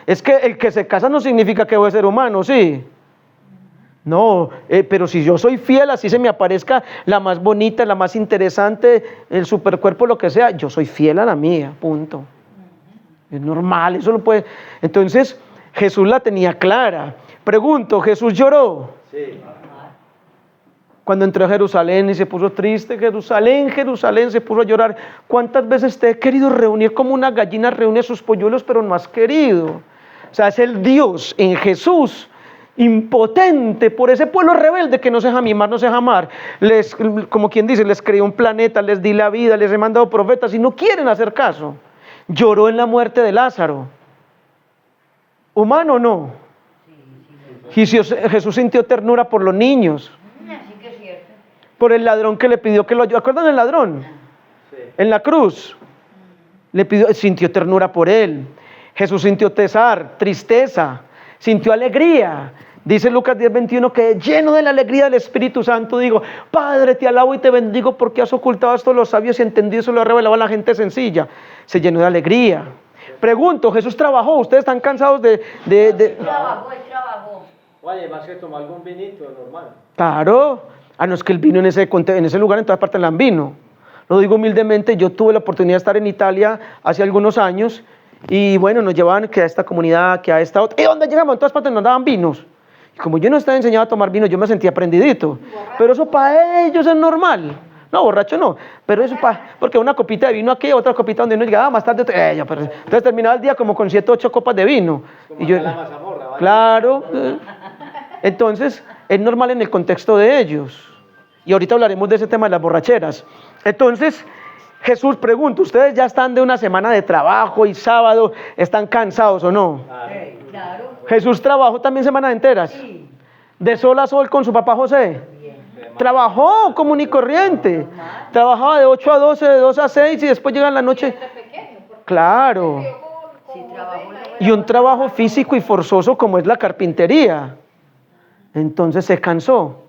Es que el que se casa no significa que voy a ser humano, ¿sí? No, pero si yo soy fiel, así se me aparezca la más bonita, la más interesante, el supercuerpo, lo que sea, yo soy fiel a la mía, punto. Es normal, eso lo puede. Entonces, Jesús la tenía clara. Pregunto, ¿Jesús lloró? Sí. Cuando entró a Jerusalén y se puso triste, Jerusalén, Jerusalén, se puso a llorar. ¿Cuántas veces te he querido reunir como una gallina reúne a sus polluelos, pero no has querido? O sea, es el Dios en Jesús, impotente por ese pueblo rebelde que no se deja mimar, no se deja amar. Como quien dice, les creó un planeta, les di la vida, les he mandado profetas y no quieren hacer caso. Lloró en la muerte de Lázaro. ¿Humano o no? Jesús sintió ternura por los niños. Así que es cierto. Por el ladrón que le pidió que lo ayudara. ¿Acuerdan del ladrón? Sí. En la cruz. Sintió ternura por él. Jesús sintió pesar, tristeza, sintió alegría. Dice Lucas 10:21 que lleno de la alegría del Espíritu Santo digo, Padre, te alabo y te bendigo porque has ocultado esto a los sabios y entendido eso lo has revelado a la gente sencilla. Se llenó de alegría. Pregunto, ¿Jesús trabajó? ¿Ustedes están cansados de... Él trabajó. Oye, más que tomar algún vinito, normal. Claro. No es que el vino en ese lugar en todas partes le dan vino. Lo digo humildemente, yo tuve la oportunidad de estar en Italia hace algunos años y bueno, nos llevaban que a esta comunidad, que a esta otra. ¿Y dónde llegamos? En todas partes nos daban vinos. Y como yo no estaba enseñado a tomar vino, yo me sentía prendidito. Pero eso para ellos es normal. No, borracho no. Pero eso porque una copita de vino aquí, otra copita donde uno llegaba más tarde. Entonces terminaba el día como con 7 o 8 copas de vino. Como Y yo, la mazamorra, ¿vale? claro. Entonces, es normal en el contexto de ellos. Y ahorita hablaremos de ese tema de las borracheras. Entonces, Jesús pregunta, ¿ustedes ya están de una semana de trabajo y sábado, están cansados o no? Claro. Jesús trabajó también semanas enteras. Sí. De sol a sol con su papá José. Trabajó común y corriente. Trabajaba de 8 a 12, de 2 a 6 y después llega en la noche. Claro. Sí, trabajó. Y un trabajo físico y forzoso como es la carpintería. Entonces se cansó.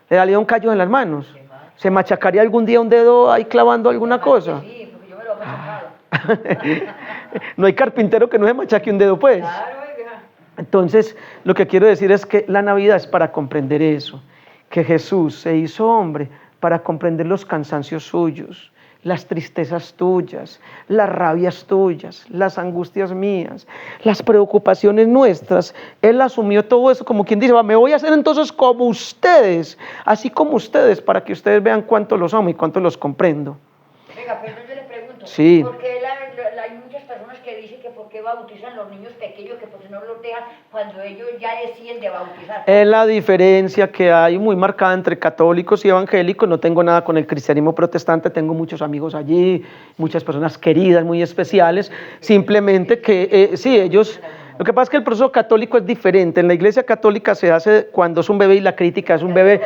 Le daría un callo en las manos. ¿Se machacaría algún día un dedo ahí clavando alguna cosa? Sí, porque yo me lo he machacado. No hay carpintero que no se machaque un dedo, pues. Claro, oiga. Entonces, lo que quiero decir es que la Navidad es para comprender eso. Que Jesús se hizo hombre para comprender los cansancios suyos, las tristezas tuyas, las rabias tuyas, las angustias mías, las preocupaciones nuestras. Él asumió todo eso como quien dice, me voy a hacer entonces como ustedes, así como ustedes, para que ustedes vean cuánto los amo y cuánto los comprendo. Venga, pero yo le pregunto, Sí. ¿por qué hay muchas personas que dicen que por qué bautizan los niños pequeños, que por qué no los dejan cuando ellos ya deciden de bautizar? Es la diferencia que hay muy marcada entre católicos y evangélicos. No tengo nada con el cristianismo protestante, tengo muchos amigos allí, muchas personas queridas, muy especiales. Simplemente que sí, ellos... Lo que pasa es que el proceso católico es diferente. En la iglesia católica se hace cuando es un bebé y la crítica es un bebé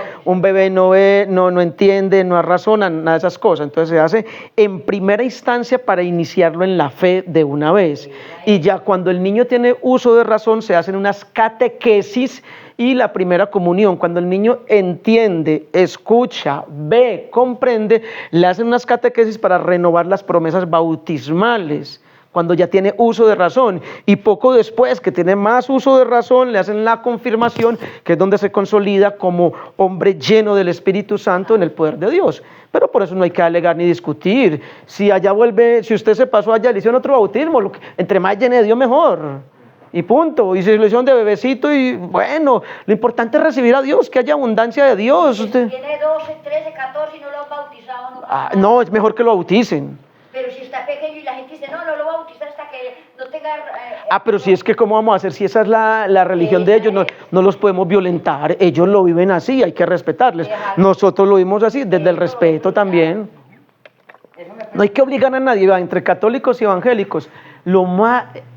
no ve, no entiende, no razona, nada de esas cosas. Entonces se hace en primera instancia para iniciarlo en la fe de una vez. Y ya cuando el niño tiene uso de razón se hacen unas catequesis y la primera comunión. Cuando el niño entiende, escucha, ve, comprende, le hacen unas catequesis para renovar las promesas bautismales. Cuando ya tiene uso de razón, y poco después que tiene más uso de razón, le hacen la confirmación, que es donde se consolida como hombre lleno del Espíritu Santo en el poder de Dios. Pero por eso no hay que alegar ni discutir. Si allá vuelve, si usted se pasó allá, le hicieron otro bautismo, entre más llene de Dios mejor. Y punto. Y si lo hicieron de bebecito, y bueno, lo importante es recibir a Dios, que haya abundancia de Dios. Usted... Tiene 12, 13, 14 y no lo han bautizado. No, no, es mejor que lo bauticen. Pero si está pequeño y la gente dice, no lo voy a bautizar hasta que no tenga... pero si es que ¿cómo vamos a hacer? Si esa es la religión de ellos, no los podemos violentar. Ellos lo viven así, hay que respetarles. Nosotros lo vimos así, desde el respeto también. Eso me No hay que obligar a nadie, ¿va? Entre católicos y evangélicos.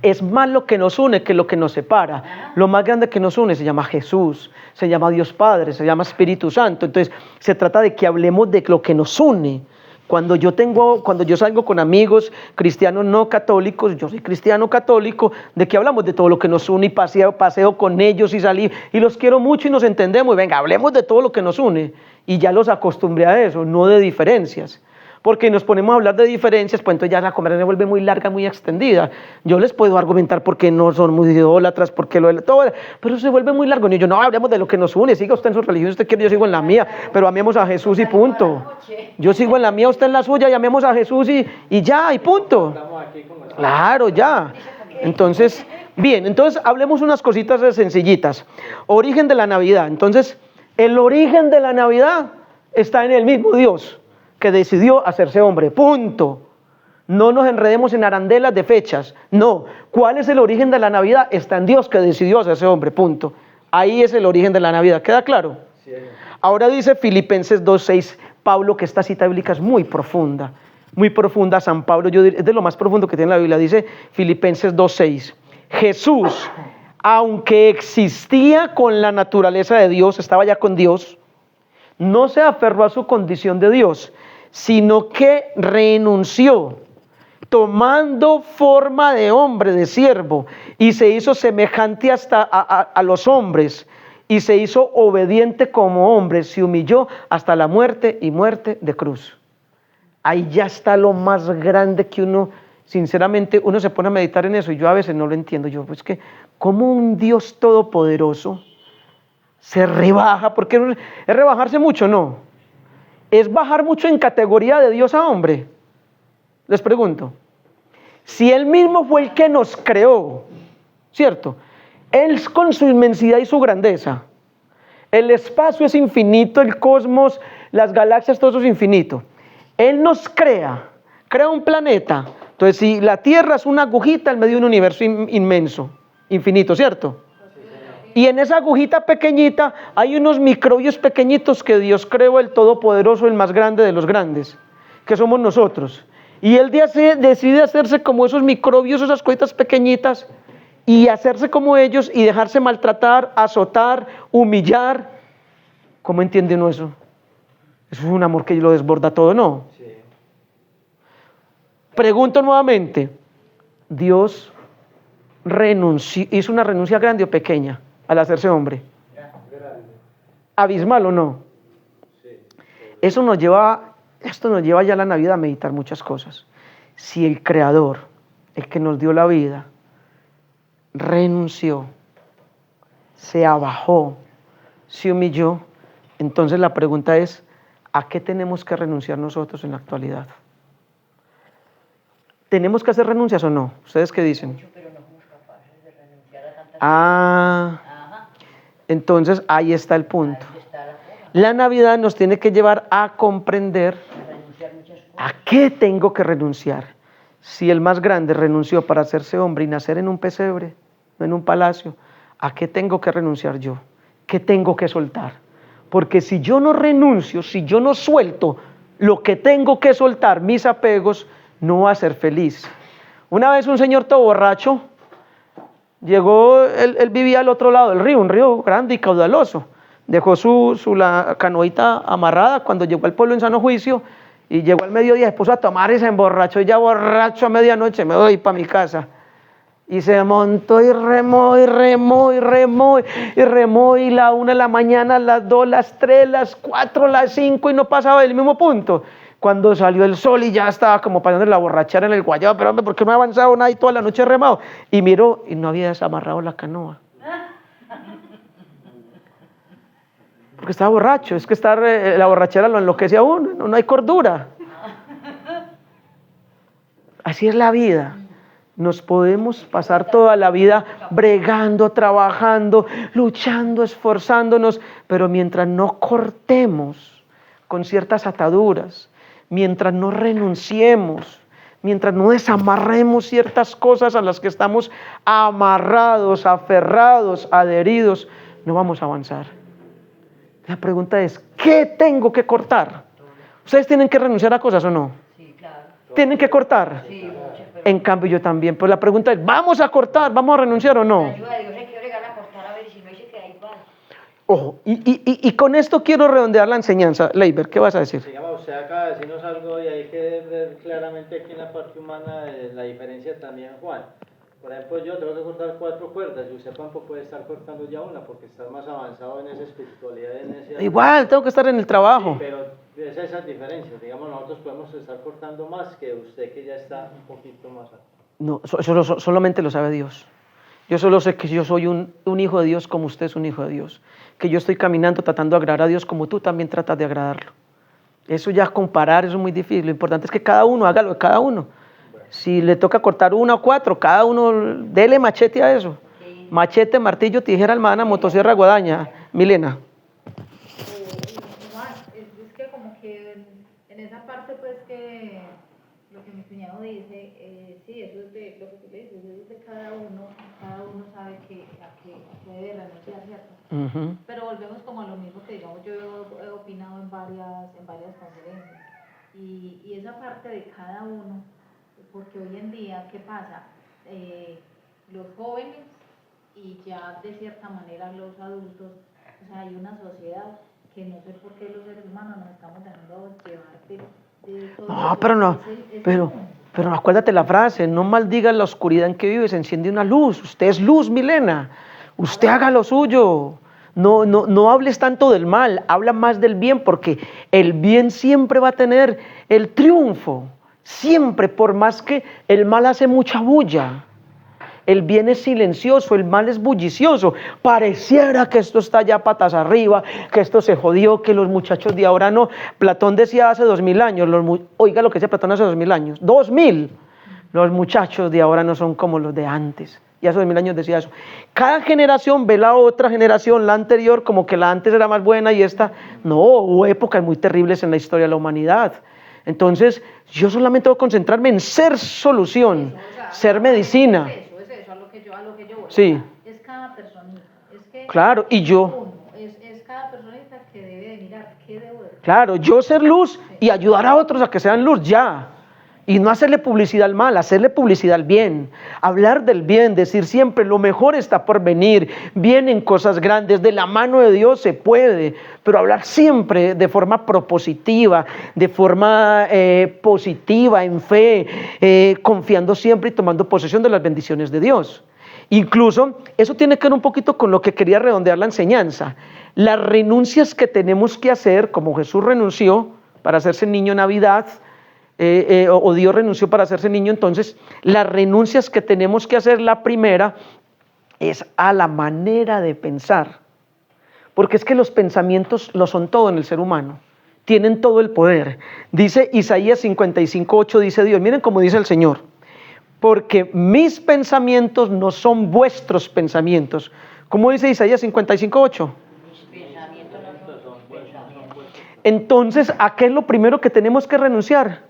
Es más lo que nos une que lo que nos separa. Lo más grande que nos une se llama Jesús, se llama Dios Padre, se llama Espíritu Santo. Entonces se trata de que hablemos de lo que nos une. Cuando yo salgo con amigos cristianos no católicos, yo soy cristiano católico, ¿de qué hablamos? De todo lo que nos une, y paseo con ellos y salí, y los quiero mucho y nos entendemos, y venga, hablemos de todo lo que nos une, y ya los acostumbré a eso, no de diferencias. Porque nos ponemos a hablar de diferencias, pues entonces ya la conversación se vuelve muy larga, muy extendida. Yo les puedo argumentar por qué no son muy idólatras, por qué todo, pero se vuelve muy largo. Y yo, no, hablemos de lo que nos une, siga usted en su religión, usted quiere, yo sigo en la mía, pero amemos a Jesús y punto. Yo sigo en la mía, usted en la suya, y amemos a Jesús y ya, y punto. Claro, ya. Entonces, bien, entonces hablemos unas cositas sencillitas. Origen de la Navidad. Entonces, el origen de la Navidad está en el mismo Dios que decidió hacerse hombre, punto. No nos enredemos en arandelas de fechas, no. ¿Cuál es el origen de la Navidad? Está en Dios que decidió hacerse hombre, punto. Ahí es el origen de la Navidad, ¿queda claro? Sí. Ahora dice Filipenses 2:6, Pablo, que esta cita bíblica es muy profunda, San Pablo, es de lo más profundo que tiene la Biblia, dice Filipenses 2:6, Jesús, aunque existía con la naturaleza de Dios, estaba ya con Dios, no se aferró a su condición de Dios, sino que renunció, tomando forma de hombre, de siervo, y se hizo semejante hasta a los hombres, y se hizo obediente como hombre, se humilló hasta la muerte y muerte de cruz. Ahí ya está lo más grande que uno, sinceramente, uno se pone a meditar en eso, y yo a veces no lo entiendo. Yo, pues que, ¿cómo un Dios todopoderoso se rebaja? Porque es rebajarse mucho, no. Es bajar mucho en categoría de Dios a hombre. Les pregunto, si Él mismo fue el que nos creó, ¿cierto? Él con su inmensidad y su grandeza, el espacio es infinito, el cosmos, las galaxias, todo eso es infinito. Él nos crea un planeta. Entonces, si la Tierra es una agujita en medio de un universo inmenso, infinito, ¿cierto? Y en esa agujita pequeñita hay unos microbios pequeñitos que Dios creó, el Todopoderoso, el más grande de los grandes, que somos nosotros. Y Él decide hacerse como esos microbios, esas cositas pequeñitas, y hacerse como ellos y dejarse maltratar, azotar, humillar. ¿Cómo entiende uno eso? Eso es un amor que lo desborda todo, ¿no? Sí. Pregunto nuevamente, ¿Dios hizo una renuncia grande o pequeña al hacerse hombre? ¿Abismal o no? Sí. Esto nos lleva ya a la Navidad a meditar muchas cosas. Si el Creador, el que nos dio la vida, renunció, se abajó, se humilló, entonces la pregunta es, ¿a qué tenemos que renunciar nosotros en la actualidad? ¿Tenemos que hacer renuncias o no? ¿Ustedes qué dicen? Pero no somos capaces de renunciar a tantas cosas. Entonces ahí está el punto. La Navidad nos tiene que llevar a comprender a qué tengo que renunciar. Si el más grande renunció para hacerse hombre y nacer en un pesebre, no en un palacio, ¿a qué tengo que renunciar yo? ¿Qué tengo que soltar? Porque si yo no renuncio, si yo no suelto lo que tengo que soltar, mis apegos, no voy a ser feliz. Una vez un señor todo borracho llegó, él vivía al otro lado del río, un río grande y caudaloso. Dejó la canoita amarrada cuando llegó al pueblo en sano juicio y llegó al mediodía, se puso a tomar y se emborrachó. Y ya borracho a medianoche, me voy para mi casa. Y se montó y remó, y la 1 de la mañana, las 2, las 3, las 4, las 5 y no pasaba del mismo punto. Cuando salió el sol y ya estaba como pasando la borrachera en el guayabo, pero hombre, ¿por qué no ha avanzado nada y toda la noche remado? Y miró y no había desamarrado la canoa. Porque estaba borracho, es que la borrachera lo enloquece a uno, no hay cordura. Así es la vida. Nos podemos pasar toda la vida bregando, trabajando, luchando, esforzándonos, pero mientras no cortemos con ciertas ataduras, mientras no renunciemos, mientras no desamarremos ciertas cosas a las que estamos amarrados, aferrados, adheridos, no vamos a avanzar. La pregunta es, ¿qué tengo que cortar? ¿Ustedes tienen que renunciar a cosas o no? Sí, claro. tienen que cortar. Sí, muchas, pero En cambio yo también. Pero la pregunta es, ¿vamos a cortar? ¿Vamos a renunciar o con no? la ayuda de Dios hay que bregar a cortar a ver, y si no hay que queda igual. Ojo, y con esto quiero redondear la enseñanza. Leiber, ¿qué vas a decir? Digamos, usted acaba de decirnos algo y hay que ver claramente aquí en la parte humana la diferencia también, Juan. Por ejemplo, yo tengo que cortar 4 cuerdas y usted tampoco puede estar cortando ya una porque está más avanzado en esa espiritualidad, en ese... Igual, tengo que estar en el trabajo. Sí, pero es esas diferencias. Digamos, nosotros podemos estar cortando más que usted que ya está un poquito más alto. No, solamente lo sabe Dios. Yo solo sé que yo soy un hijo de Dios como usted es un hijo de Dios. Que yo estoy caminando tratando de agradar a Dios como tú también tratas de agradarlo. Eso ya comparar, eso es muy difícil. Lo importante es que cada uno haga lo de cada uno. Si le toca cortar 1 o 4, cada uno dele machete a eso. Sí. Machete, martillo, tijera, almana, motosierra, guadaña. Milena. Juan, es que como que en esa parte pues que lo que mi cuñado dice, sí, eso es de lo que tú le dices, eso es de cada uno sabe a qué debe renunciar, ¿cierto? Ujú. Pero volvemos como a lo mismo que digamos yo he opinado en varias conferencias y esa parte de cada uno, porque hoy en día, ¿qué pasa? Los jóvenes y ya de cierta manera los adultos, o sea, hay una sociedad que no sé por qué los seres humanos nos estamos dejando llevar de todo. No, pero no, pero acuérdate la frase, no maldigas la oscuridad en que vives, enciende una luz. Usted es luz, Milena. Usted haga lo suyo. No hables tanto del mal, habla más del bien, porque el bien siempre va a tener el triunfo. Siempre, por más que el mal hace mucha bulla. El bien es silencioso, el mal es bullicioso. Pareciera que esto está ya patas arriba, que esto se jodió, que los muchachos de ahora no. Platón decía hace 2000 años, oiga lo que decía Platón hace 2000 años, 2000. Los muchachos de ahora no son como los de antes. Y hace 2000 años decía eso. Cada generación ve la otra generación, la anterior, como que la antes era más buena y esta. No, hubo épocas muy terribles en la historia de la humanidad. Entonces, yo solamente voy a concentrarme en ser solución, ser medicina. A lo que yo voy. Sí. Es cada personita. Es que Claro, y yo. Es cada personita que debe de mirar qué debo de hacer. Claro, yo ser luz y ayudar a otros a que sean luz, ya. Y no hacerle publicidad al mal, hacerle publicidad al bien. Hablar del bien, decir siempre lo mejor está por venir. Vienen cosas grandes, de la mano de Dios se puede. Pero hablar siempre de forma propositiva, de forma positiva, en fe, confiando siempre y tomando posesión de las bendiciones de Dios. Incluso, eso tiene que ver un poquito con lo que quería redondear la enseñanza. Las renuncias que tenemos que hacer, como Jesús renunció para hacerse niño en Navidad, o Dios renunció para hacerse niño, entonces las renuncias que tenemos que hacer, la primera es a la manera de pensar, porque es que los pensamientos lo son todo en el ser humano, tienen todo el poder. Dice Isaías 55:8, dice Dios, miren cómo dice el Señor, porque mis pensamientos no son vuestros pensamientos. ¿Cómo dice Isaías 55:8? Mis pensamientos no son tus pensamientos. Entonces, ¿a qué es lo primero que tenemos que renunciar?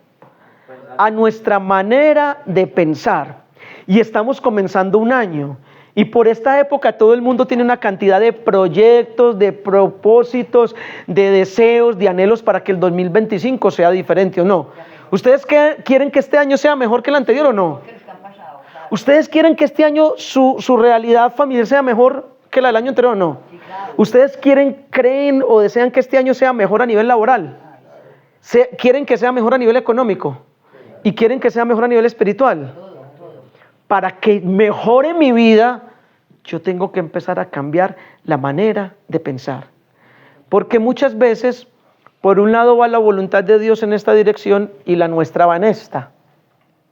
A nuestra manera de pensar. Y estamos comenzando un año. Y por esta época todo el mundo tiene una cantidad de proyectos, de propósitos, de deseos, de anhelos para que el 2025 sea diferente o no. ¿Ustedes quieren que este año sea mejor que el anterior o no? ¿Ustedes quieren que este año su realidad familiar sea mejor que la del año anterior o no? ¿Ustedes creen o desean que este año sea mejor a nivel laboral? ¿Quieren que sea mejor a nivel económico? ¿Y quieren que sea mejor a nivel espiritual? Para que mejore mi vida, yo tengo que empezar a cambiar la manera de pensar. Porque muchas veces, por un lado va la voluntad de Dios en esta dirección y la nuestra va en esta.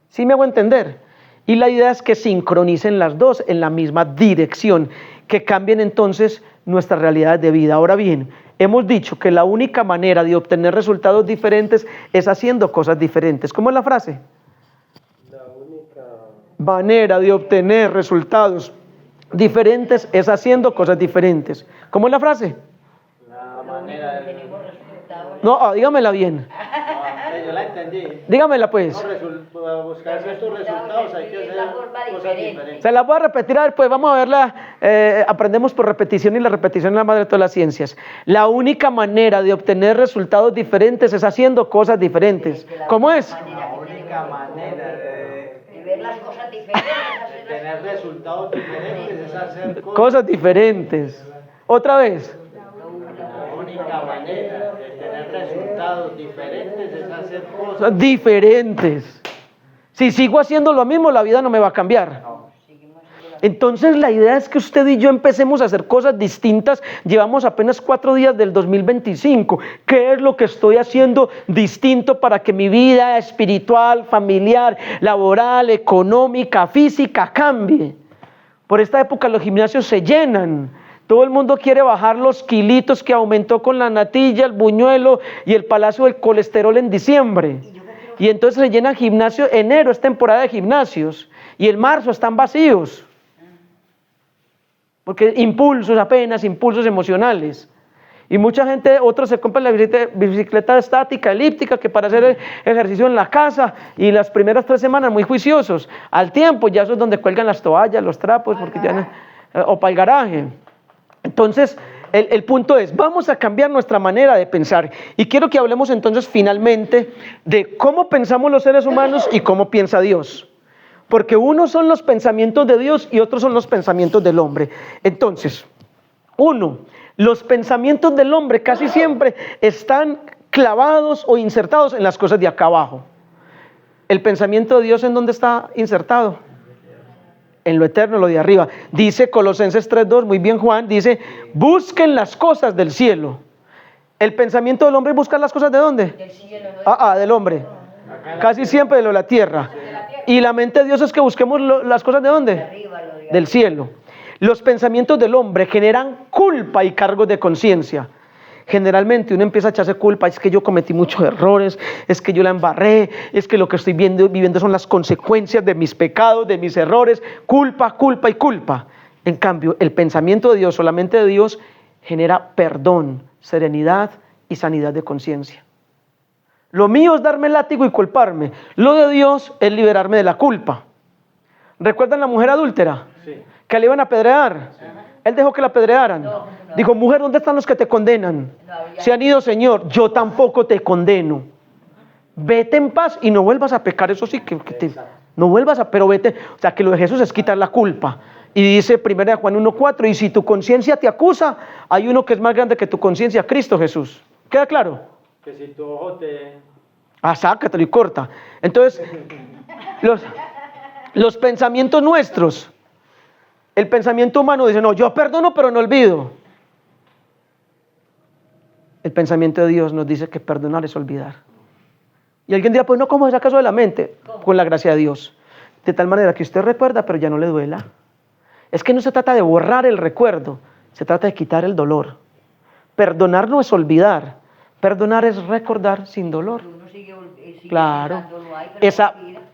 ¿Sí me hago entender? Y la idea es que sincronicen las dos en la misma dirección, que cambien entonces nuestra realidad de vida. Ahora bien, hemos dicho que la única manera de obtener resultados diferentes es haciendo cosas diferentes. ¿Cómo es la frase? La única Manera de obtener resultados diferentes es haciendo cosas diferentes. ¿Cómo es la frase? La manera de... No, dígamela bien. Yo la entendí. Dígamela pues. Para buscar estos resultados hay que hacer cosas diferentes. Se la voy a repetir, a ver, pues vamos a verla. Aprendemos por repetición y la repetición es la madre de todas las ciencias. La única manera de obtener resultados diferentes es haciendo cosas diferentes. ¿Cómo es? única manera de ver las cosas diferentes, de tener resultados diferentes es hacer Cosas diferentes. Otra vez. La única manera de tener resultados diferentes es hacer cosas Cosas diferentes. Si sigo haciendo lo mismo, la vida no me va a cambiar. Entonces la idea es que usted y yo empecemos a hacer cosas distintas. Llevamos apenas 4 días del 2025. ¿Qué es lo que estoy haciendo distinto para que mi vida espiritual, familiar, laboral, económica, física cambie? Por esta época los gimnasios se llenan. Todo el mundo quiere bajar los kilitos que aumentó con la natilla, el buñuelo y el palacio del colesterol en diciembre. Y entonces se llenan gimnasios. Enero es temporada de gimnasios y en marzo están vacíos. Porque impulsos apenas, impulsos emocionales. Y mucha gente, otros se compran la bicicleta estática, elíptica, que para hacer ejercicio en la casa, y las primeras 3 semanas muy juiciosos. Al tiempo ya eso es donde cuelgan las toallas, los trapos, porque ya o para el garaje. Entonces, el punto es, vamos a cambiar nuestra manera de pensar. Y quiero que hablemos entonces finalmente de cómo pensamos los seres humanos y cómo piensa Dios. Porque unos son los pensamientos de Dios y otros son los pensamientos del hombre. Entonces, los pensamientos del hombre casi siempre están clavados o insertados en las cosas de acá abajo. El pensamiento de Dios, ¿en dónde está insertado? En lo eterno, lo de arriba. Dice Colosenses 3:2, muy bien Juan, dice, busquen las cosas del cielo. ¿El pensamiento del hombre es buscar las cosas de dónde? del cielo, ¿no? Del hombre. Casi siempre de lo de la tierra. Y la mente de Dios es que busquemos las cosas de dónde? Arriba, lo de Del cielo. Los pensamientos del hombre generan culpa y cargos de conciencia. Generalmente uno empieza a echarse culpa, es que yo cometí muchos errores, es que yo la embarré, es que lo que estoy viviendo son las consecuencias de mis pecados, de mis errores, culpa, culpa y culpa. En cambio, el pensamiento de Dios, solamente de Dios, genera perdón, serenidad y sanidad de conciencia. Lo mío es darme látigo y culparme. Lo de Dios es liberarme de la culpa. ¿Recuerdan la mujer adúltera? Sí. Que le iban a apedrear. Él dejó que la apedrearan. Dijo, mujer, ¿dónde están los que te condenan? Se han ido, Señor. Yo tampoco te condeno. Vete en paz y no vuelvas a pecar. Eso sí, no vuelvas pero vete. O sea, que lo de Jesús es quitar la culpa. Y dice 1 Juan 1:4, y si tu conciencia te acusa, hay uno que es más grande que tu conciencia, Cristo Jesús. ¿Queda claro? Que si tu ojo te... Sácatelo y corta. Entonces, los pensamientos nuestros, el pensamiento humano dice, no, yo perdono pero no olvido. El pensamiento de Dios nos dice que perdonar es olvidar. Y alguien dirá, pues no, ¿cómo se saca eso de la mente? Con la gracia de Dios. De tal manera que usted recuerda pero ya no le duela. Es que no se trata de borrar el recuerdo, se trata de quitar el dolor. Perdonar no es olvidar. Perdonar es recordar sin dolor. Uno sigue Claro. pensándolo ahí,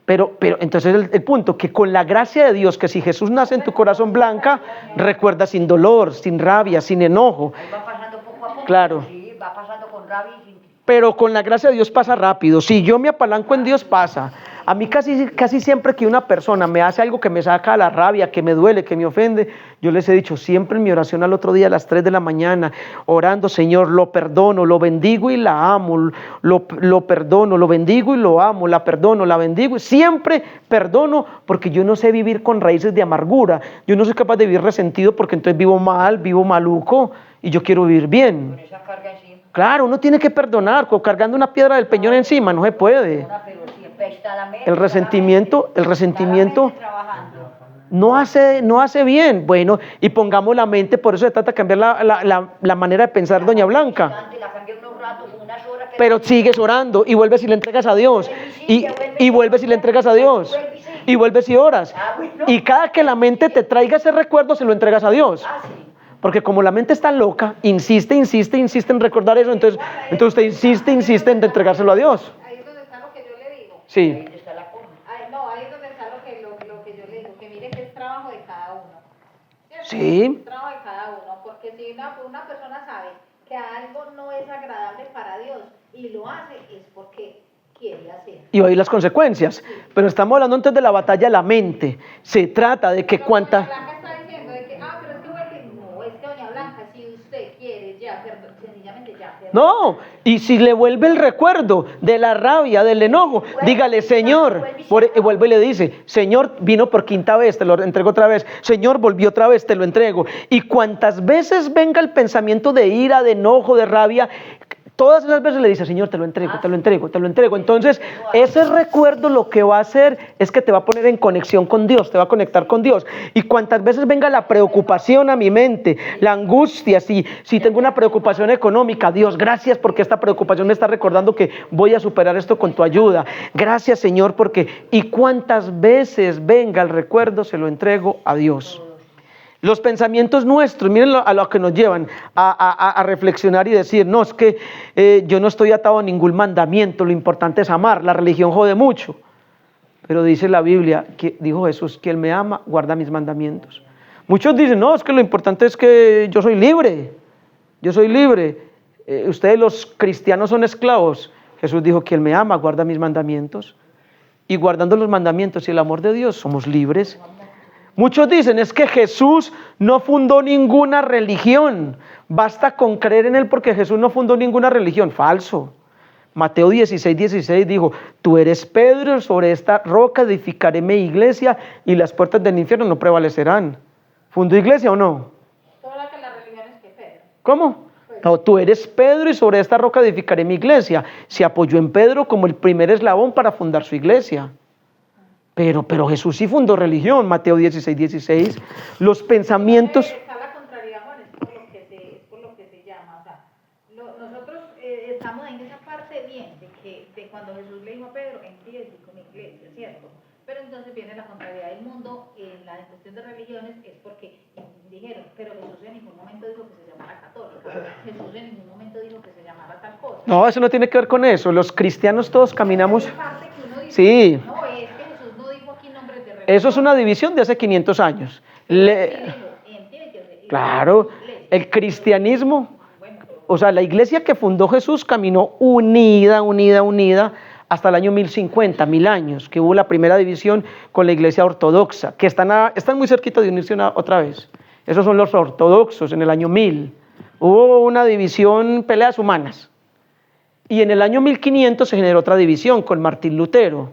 Pero entonces el punto, que con la gracia de Dios, que si Jesús nace en tu corazón blanca, recuerda sin dolor, sin rabia, sin enojo. ahí va pasando poco a poco. Claro. Sí, va pasando con rabia y sin... Pero con la gracia de Dios pasa rápido. Si yo me apalanco en Dios, pasa. A mí casi siempre que una persona me hace algo que me saca la rabia, que me duele, que me ofende, yo les he dicho siempre en mi oración al otro día a las 3 de la mañana, orando, Señor, lo perdono, lo bendigo y la amo, lo perdono, lo bendigo y lo amo, la perdono, la bendigo. Siempre perdono porque yo no sé vivir con raíces de amargura. Yo no soy capaz de vivir resentido porque entonces vivo mal, vivo maluco y yo quiero vivir bien. Con esa carga encima. Claro, uno tiene que perdonar, cargando una piedra del peñón encima, no se puede. Pero siempre está la mente, El resentimiento trabajando. no hace bien. Bueno, y pongamos la mente, por eso se trata de cambiar la manera de pensar, doña Blanca. La cambié unos ratos, unas horas, Pero sigues orando y vuelves y le entregas a Dios. Y vuelves y le entregas a Dios. Y vuelves y oras. Y cada que la mente te traiga ese recuerdo, se lo entregas a Dios. sí. Porque como la mente está loca, insiste en recordar eso, entonces usted insiste en entregárselo a Dios. Ahí es donde está lo que yo le digo. Sí. Ahí está la cosa. Ahí es donde está lo que yo le digo, que mire que es trabajo de cada uno. ¿Cierto? Sí. Es trabajo de cada uno, porque si una persona sabe que algo no es agradable para Dios y lo hace, es porque quiere hacer. Y oír las consecuencias. Pero estamos hablando antes de la batalla de la mente. Se trata de que Doña cuanta... Blanca está diciendo de que, pero es que no, es que doña Blanca, si usted quiere ya, perdón, sencillamente ya, perdón. No, Y si le vuelve el recuerdo de la rabia, del enojo, dígale, Señor, y vuelve y le dice, Señor, vino por quinta vez, te lo entrego otra vez. Señor, volvió otra vez, te lo entrego. Y cuantas veces venga el pensamiento de ira, de enojo, de rabia, todas esas veces le dice, Señor, te lo entrego, te lo entrego, te lo entrego. Entonces, ese recuerdo lo que va a hacer es que te va a poner en conexión con Dios, te va a conectar con Dios. Y cuantas veces venga la preocupación a mi mente, la angustia, si tengo una preocupación económica, Dios, gracias porque esta preocupación me está recordando que voy a superar esto con tu ayuda. Gracias, Señor, porque... Y cuantas veces venga el recuerdo, se lo entrego a Dios. Los pensamientos nuestros, miren a lo que nos llevan a reflexionar y decir, no, es que yo no estoy atado a ningún mandamiento, lo importante es amar, la religión jode mucho. Pero dice la Biblia, dijo Jesús, que Él me ama, guarda mis mandamientos. Muchos dicen, no, es que lo importante es que yo soy libre, ustedes los cristianos son esclavos. Jesús dijo que Él me ama, guarda mis mandamientos. Y guardando los mandamientos y el amor de Dios, somos libres. Muchos dicen, es que Jesús no fundó ninguna religión. Basta con creer en Él porque Jesús no fundó ninguna religión. Falso. Mateo 16 dijo, tú eres Pedro, sobre esta roca edificaré mi iglesia y las puertas del infierno no prevalecerán. ¿Fundó iglesia o no? Todas las religiones que Pedro. ¿Cómo? No, tú eres Pedro y sobre esta roca edificaré mi iglesia. Se apoyó en Pedro como el primer eslabón para fundar su iglesia. Pero Jesús sí fundó religión, Mateo 16. Los pensamientos... Está la contrariedad, Juan, es por lo que se llama. O sea, nosotros estamos en esa parte bien, de cuando Jesús le dijo a Pedro, en ti edifico mi iglesia, ¿cierto? Pero entonces viene la contrariedad del mundo en la cuestión de religiones, es porque dijeron, pero Jesús en ningún momento dijo que se llamara católica, Jesús en ningún momento dijo que se llamara tal cosa. No, eso no tiene que ver con eso, los cristianos todos caminamos... Dice, Sí. No, es que Jesús no dijo aquí nombres de religión. Eso es una división de hace 500 años. Claro, el cristianismo, o sea, la iglesia que fundó Jesús caminó unida hasta el año 1050, 1000 años, que hubo la primera división con la iglesia ortodoxa, que están muy cerquita de unirse otra vez. Esos son los ortodoxos en el año 1000. Hubo una división, peleas humanas. Y en el año 1500 se generó otra división con Martín Lutero,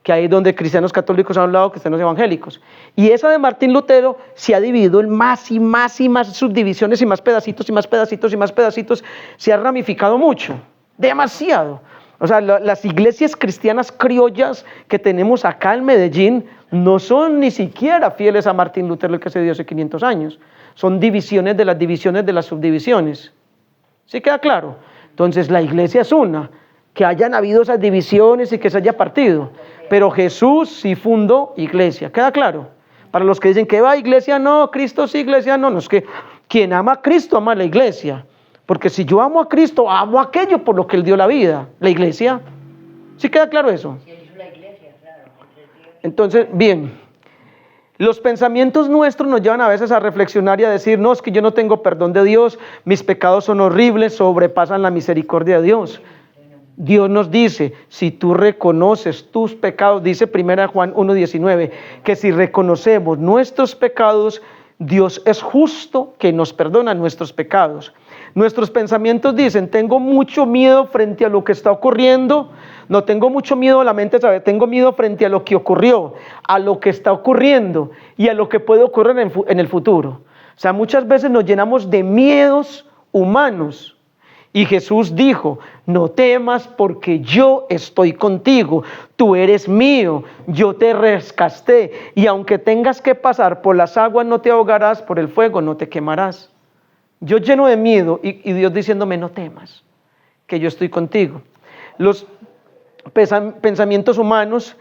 que ahí es donde cristianos católicos han hablado, cristianos evangélicos. Y esa de Martín Lutero se ha dividido en más y más subdivisiones y más pedacitos y más pedacitos y más pedacitos. Se ha ramificado mucho, demasiado. O sea, las iglesias cristianas criollas que tenemos acá en Medellín no son ni siquiera fieles a Martín Lutero, el que se dio hace 500 años. Son divisiones de las subdivisiones. ¿Sí queda claro? Entonces la iglesia es una, que hayan habido esas divisiones y que se haya partido, pero Jesús sí fundó iglesia, ¿queda claro? Para los que dicen que va a iglesia no, Cristo sí, iglesia no, es que quien ama a Cristo ama a la iglesia, porque si yo amo a Cristo, amo aquello por lo que Él dio la vida, la iglesia. ¿Sí queda claro eso? Sí, él hizo la iglesia, claro. Entonces, bien, los pensamientos nuestros nos llevan a veces a reflexionar y a decir, no, es que yo no tengo perdón de Dios, mis pecados son horribles, sobrepasan la misericordia de Dios. Dios nos dice, si tú reconoces tus pecados, dice 1 Juan 1:19, que si reconocemos nuestros pecados, Dios es justo que nos perdona nuestros pecados. Nuestros pensamientos dicen, tengo mucho miedo frente a lo que está ocurriendo, no tengo mucho miedo, la mente sabe, tengo miedo frente a lo que ocurrió, a lo que está ocurriendo y a lo que puede ocurrir en el futuro. O sea, muchas veces nos llenamos de miedos humanos. Y Jesús dijo, no temas porque yo estoy contigo, tú eres mío, yo te rescaté y aunque tengas que pasar por las aguas no te ahogarás, por el fuego no te quemarás. Yo lleno de miedo y Dios diciéndome no temas, que yo estoy contigo. Los pensamientos humanos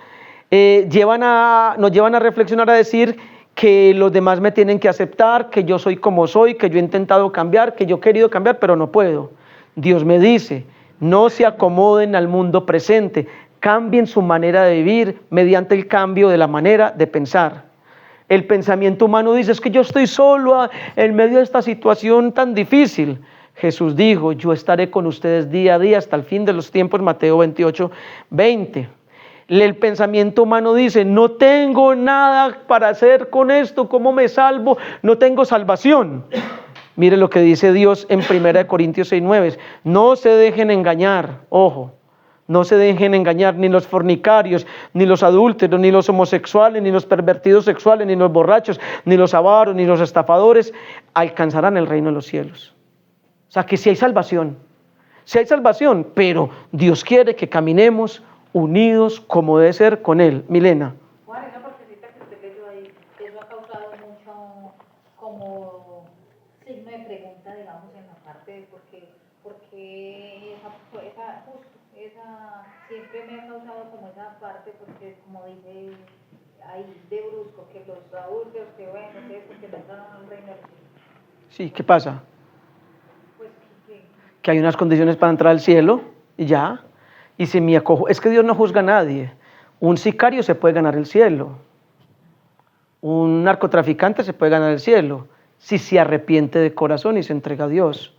nos llevan a reflexionar, a decir que los demás me tienen que aceptar, que yo soy como soy, que yo he intentado cambiar, que yo he querido cambiar pero no puedo. Dios me dice, no se acomoden al mundo presente, cambien su manera de vivir mediante el cambio de la manera de pensar. El pensamiento humano dice, es que yo estoy solo en medio de esta situación tan difícil. Jesús dijo, yo estaré con ustedes día a día hasta el fin de los tiempos, Mateo 28:20. El pensamiento humano dice, no tengo nada para hacer con esto, ¿cómo me salvo? No tengo salvación. Mire lo que dice Dios en 1 Corintios 6:9. No se dejen engañar, ojo, no se dejen engañar ni los fornicarios, ni los adúlteros, ni los homosexuales, ni los pervertidos sexuales, ni los borrachos, ni los avaros, ni los estafadores, alcanzarán el reino de los cielos. O sea que sí hay salvación, pero Dios quiere que caminemos unidos como debe ser con Él. Milena. Juan, esa partecita que usted leyó ahí, eso ha causado mucho como signo de pregunta, digamos, en la parte de por qué esa siempre me ha causado como esa parte, porque como dice ahí de brusco, que los adultos, que bueno, que no entran al reino de los cielos. Sí, ¿qué pasa? Pues Que hay unas condiciones para entrar al cielo y ya. Y si me acojo, es que Dios no juzga a nadie. Un sicario se puede ganar el cielo. Un narcotraficante se puede ganar el cielo si se arrepiente de corazón y se entrega a Dios.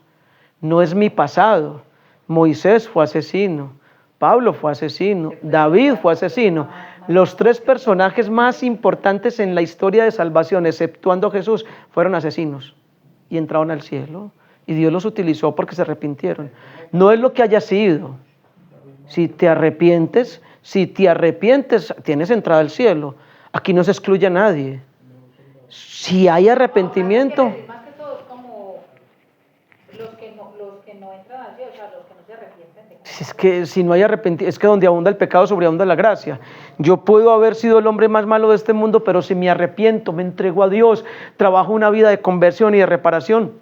No es mi pasado. Moisés fue asesino, Pablo fue asesino, David fue asesino. Los 3 personajes más importantes en la historia de salvación, exceptuando a Jesús, fueron asesinos y entraron al cielo. Y Dios los utilizó porque se arrepintieron. No es lo que haya sido. Si te arrepientes, tienes entrada al cielo. Aquí no se excluye a nadie. Si hay arrepentimiento... más que todo es como los que no entran al cielo, o sea, los que no se arrepienten de cosas. Es que si no hay arrepentimiento, es que donde abunda el pecado, sobreabunda la gracia. Yo puedo haber sido el hombre más malo de este mundo, pero si me arrepiento, me entrego a Dios, trabajo una vida de conversión y de reparación,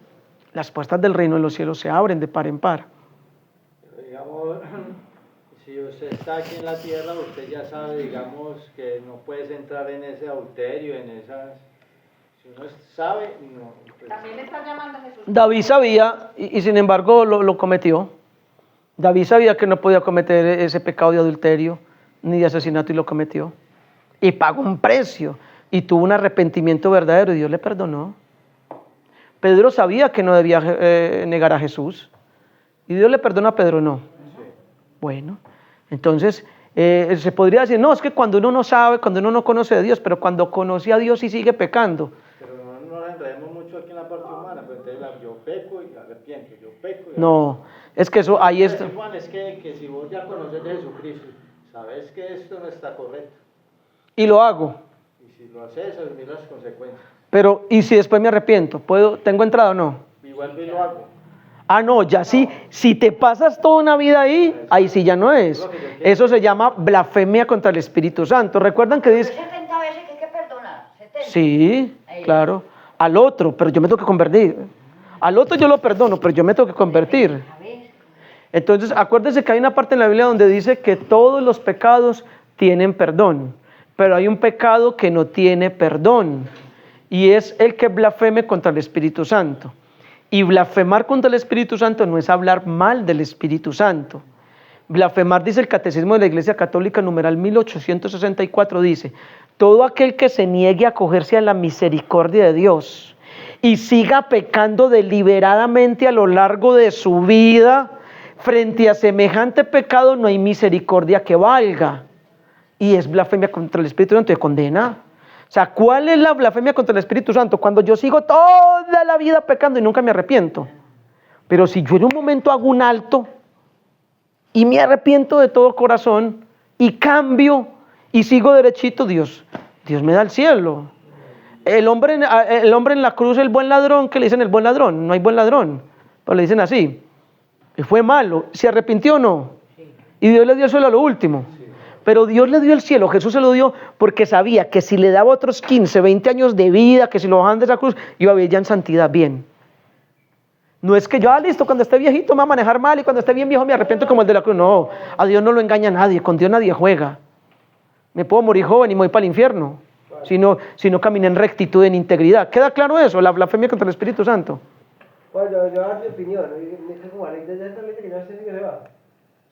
las puertas del reino de los cielos se abren de par en par. Digamos, si usted está aquí en la tierra, usted ya sabe, digamos, que no puedes entrar en ese adulterio, en esas... Si uno sabe, no... Pues... También le está llamando a Jesús. David sabía y sin embargo lo cometió. David sabía que no podía cometer ese pecado de adulterio ni de asesinato y lo cometió. Y pagó un precio y tuvo un arrepentimiento verdadero y Dios le perdonó. Pedro sabía que no debía negar a Jesús y Dios le perdonó a Pedro, ¿no? Sí. Bueno, entonces se podría decir, no, es que cuando uno no sabe, cuando uno no conoce a Dios, pero cuando conoce a Dios y sigue pecando. Pero no nos enredemos mucho aquí en la parte humana, pero entonces yo peco y arrepiento, yo peco y No, es que eso ahí está. Juan, es que si vos ya conoces de Jesucristo, sabes que esto no está correcto. Y lo hago. Y si lo haces, asumir las consecuencias. Pero, ¿y si después me arrepiento? ¿Tengo entrada o no? Igual que lo hago. Ah, no, ya sí, si te pasas toda una vida ahí sí ya no es. Eso se llama blasfemia contra el Espíritu Santo. ¿Recuerdan que dice? 70 veces que hay que perdonar. 70. Sí, claro. Al otro, pero yo me tengo que convertir. Al otro yo lo perdono, pero yo me tengo que convertir. Entonces, acuérdense que hay una parte en la Biblia donde dice que todos los pecados tienen perdón, pero hay un pecado que no tiene perdón, y es el que blasfeme contra el Espíritu Santo. Y blasfemar contra el Espíritu Santo no es hablar mal del Espíritu Santo. Blasfemar, dice el Catecismo de la Iglesia Católica, numeral 1864, dice: todo aquel que se niegue a acogerse a la misericordia de Dios y siga pecando deliberadamente a lo largo de su vida, frente a semejante pecado no hay misericordia que valga. Y es blasfemia contra el Espíritu Santo, te condena. O sea, ¿cuál es la blasfemia contra el Espíritu Santo? Cuando yo sigo toda la vida pecando y nunca me arrepiento. Pero si yo en un momento hago un alto y me arrepiento de todo corazón y cambio y sigo derechito, Dios me da el cielo. El hombre en la cruz, el buen ladrón, que le dicen el buen ladrón, no hay buen ladrón, pero le dicen así, y fue malo, ¿se arrepintió o no? Y Dios le dio el cielo a lo último. Pero Dios le dio el cielo, Jesús se lo dio porque sabía que si le daba otros 15, 20 años de vida, que si lo bajaban de esa cruz, iba a vivir ya en santidad bien. No es que yo, listo, cuando esté viejito me va a manejar mal y cuando esté bien viejo me arrepiento como el de la cruz. No, a Dios no lo engaña nadie, con Dios nadie juega. Me puedo morir joven y me voy para el infierno, si no caminé en rectitud, en integridad. ¿Queda claro eso? La blasfemia contra el Espíritu Santo. Bueno, yo dar mi opinión, me como Alex, ya está que ya sé que se va.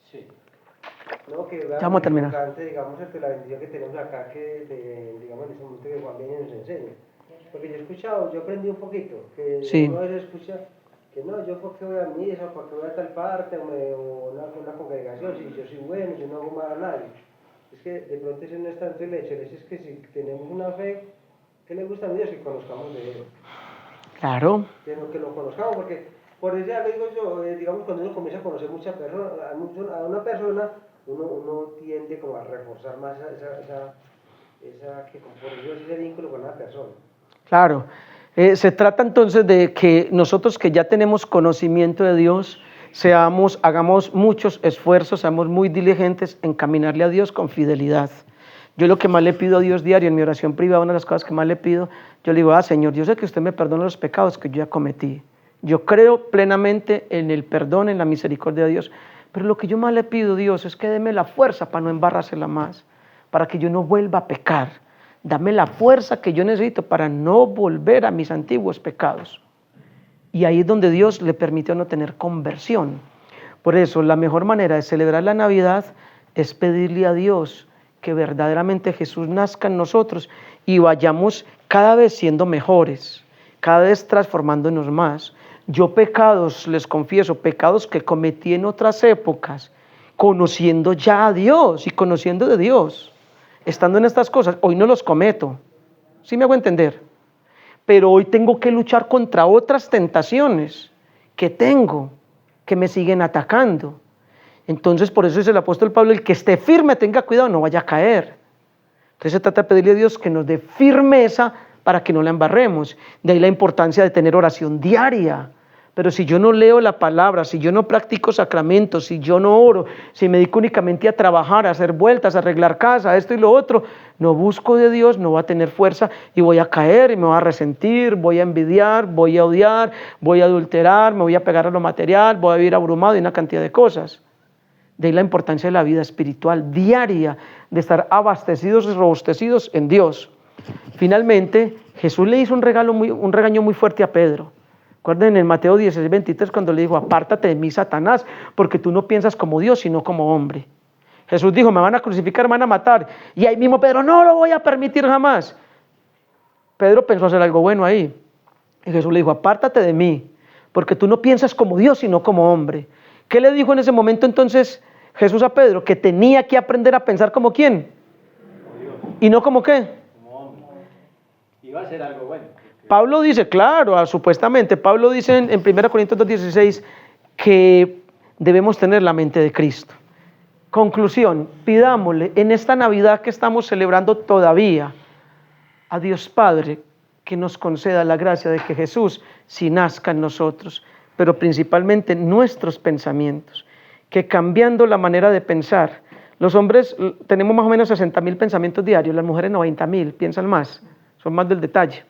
Sí. No, que Ya vamos a terminar. importante, digamos, la bendición que tenemos acá, digamos, en este momento que Juan Benio nos enseña. Porque yo he escuchado, yo aprendí un poquito, que Sí. uno a veces escucha que no, yo porque voy a misa, porque voy a tal parte, o una congregación, si yo soy bueno, yo no hago mal a nadie. Es que de pronto ese no es tanto el hecho es que si tenemos una fe, ¿qué le gusta a Dios? Que conozcamos de Él. Claro. sino que lo conozcamos, porque por eso ya lo digo yo, digamos, cuando uno comienza a conocer muchas personas, a una persona, uno tiende como a reforzar más como por decirlo así, ese vínculo con la persona. Claro. Se trata entonces de que nosotros que ya tenemos conocimiento de Dios, hagamos muchos esfuerzos, seamos muy diligentes en caminarle a Dios con fidelidad. Yo lo que más le pido a Dios diario en mi oración privada, una de las cosas que más le pido, yo le digo, Señor, yo sé que usted me perdona los pecados que yo ya cometí. Yo creo plenamente en el perdón, en la misericordia de Dios, pero lo que yo más le pido, Dios, es que deme la fuerza para no embarrársela más, para que yo no vuelva a pecar. Dame la fuerza que yo necesito para no volver a mis antiguos pecados. Y ahí es donde Dios le permitió no tener conversión. Por eso, la mejor manera de celebrar la Navidad es pedirle a Dios que verdaderamente Jesús nazca en nosotros y vayamos cada vez siendo mejores, cada vez transformándonos más. Yo pecados, les confieso, pecados que cometí en otras épocas, conociendo ya a Dios y conociendo de Dios, estando en estas cosas, hoy no los cometo. ¿Sí me hago entender? Pero hoy tengo que luchar contra otras tentaciones que tengo, que me siguen atacando. Entonces, por eso es el apóstol Pablo, el que esté firme, tenga cuidado, no vaya a caer. Entonces se trata de pedirle a Dios que nos dé firmeza para que no la embarremos. De ahí la importancia de tener oración diaria. Pero si yo no leo la palabra, si yo no practico sacramentos, si yo no oro, si me dedico únicamente a trabajar, a hacer vueltas, a arreglar casa, esto y lo otro, no busco de Dios, no voy a tener fuerza y voy a caer y me voy a resentir, voy a envidiar, voy a odiar, voy a adulterar, me voy a pegar a lo material, voy a vivir abrumado y una cantidad de cosas. De ahí la importancia de la vida espiritual diaria, de estar abastecidos y robustecidos en Dios. Finalmente, Jesús le hizo un regaño muy fuerte a Pedro. Recuerden en Mateo 16:23 cuando le dijo, apártate de mí, Satanás, porque tú no piensas como Dios, sino como hombre. Jesús dijo, me van a crucificar, me van a matar. Y ahí mismo Pedro, no lo voy a permitir jamás. Pedro pensó hacer algo bueno ahí. Y Jesús le dijo, apártate de mí, porque tú no piensas como Dios, sino como hombre. ¿Qué le dijo en ese momento entonces Jesús a Pedro? Que tenía que aprender a pensar como ¿quién? Como Dios. ¿Y no como qué? Como hombre. Iba a ser algo bueno. Pablo dice, claro, supuestamente, Pablo dice en 1 Corintios 2:16 que debemos tener la mente de Cristo. Conclusión, pidámosle en esta Navidad que estamos celebrando todavía a Dios Padre que nos conceda la gracia de que Jesús sí nazca en nosotros, pero principalmente nuestros pensamientos, que cambiando la manera de pensar, los hombres tenemos más o menos 60.000 pensamientos diarios, las mujeres 90.000, piensan más, son más del detalle.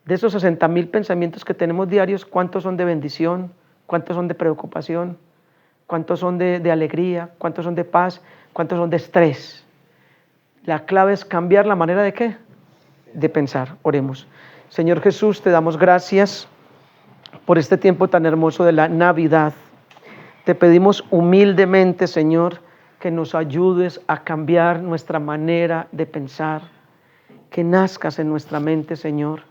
De esos 60.000 pensamientos que tenemos diarios, ¿cuántos son de bendición? ¿Cuántos son de preocupación? ¿Cuántos son de alegría? ¿Cuántos son de paz? ¿Cuántos son de estrés? La clave es cambiar la manera de ¿qué? De pensar. Oremos. Señor Jesús, te damos gracias por este tiempo tan hermoso de la Navidad. Te pedimos humildemente, Señor, que nos ayudes a cambiar nuestra manera de pensar, que nazcas en nuestra mente, Señor.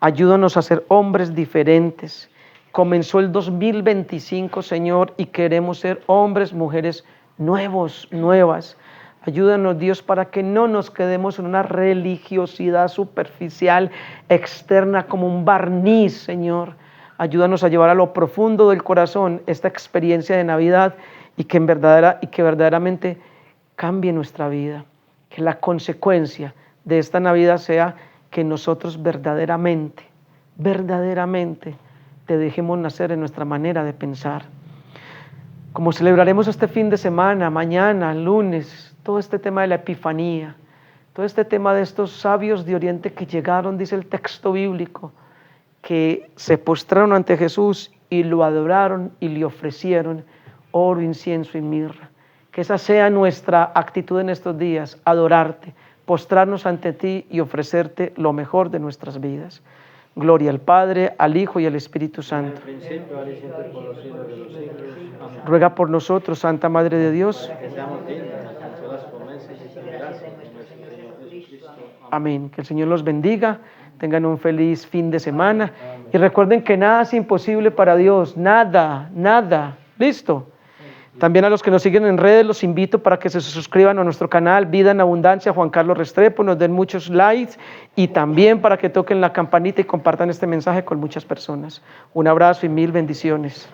Ayúdanos a ser hombres diferentes. Comenzó el 2025, Señor, y queremos ser hombres, mujeres nuevos, nuevas. Ayúdanos, Dios, para que no nos quedemos en una religiosidad superficial, externa, como un barniz, Señor. Ayúdanos a llevar a lo profundo del corazón esta experiencia de Navidad y que verdaderamente cambie nuestra vida. Que la consecuencia de esta Navidad sea que nosotros verdaderamente te dejemos nacer en nuestra manera de pensar. Como celebraremos este fin de semana, mañana, lunes, todo este tema de la Epifanía, todo este tema de estos sabios de Oriente que llegaron, dice el texto bíblico, que se postraron ante Jesús y lo adoraron y le ofrecieron oro, incienso y mirra. Que esa sea nuestra actitud en estos días, adorarte, postrarnos ante ti y ofrecerte lo mejor de nuestras vidas. Gloria al Padre, al Hijo y al Espíritu Santo. En el principio, ahora y siempre, por los siglos de los siglos. Amén. Ruega por nosotros, Santa Madre de Dios. Que seamos dignos de alcanzar las promesas y las gracias de nuestro Señor Jesucristo. Amén. Que el Señor los bendiga. Tengan un feliz fin de semana. Y recuerden que nada es imposible para Dios. Nada. ¿Listo? También a los que nos siguen en redes los invito para que se suscriban a nuestro canal Vida en Abundancia Juan Carlos Restrepo, nos den muchos likes y también para que toquen la campanita y compartan este mensaje con muchas personas. Un abrazo y mil bendiciones.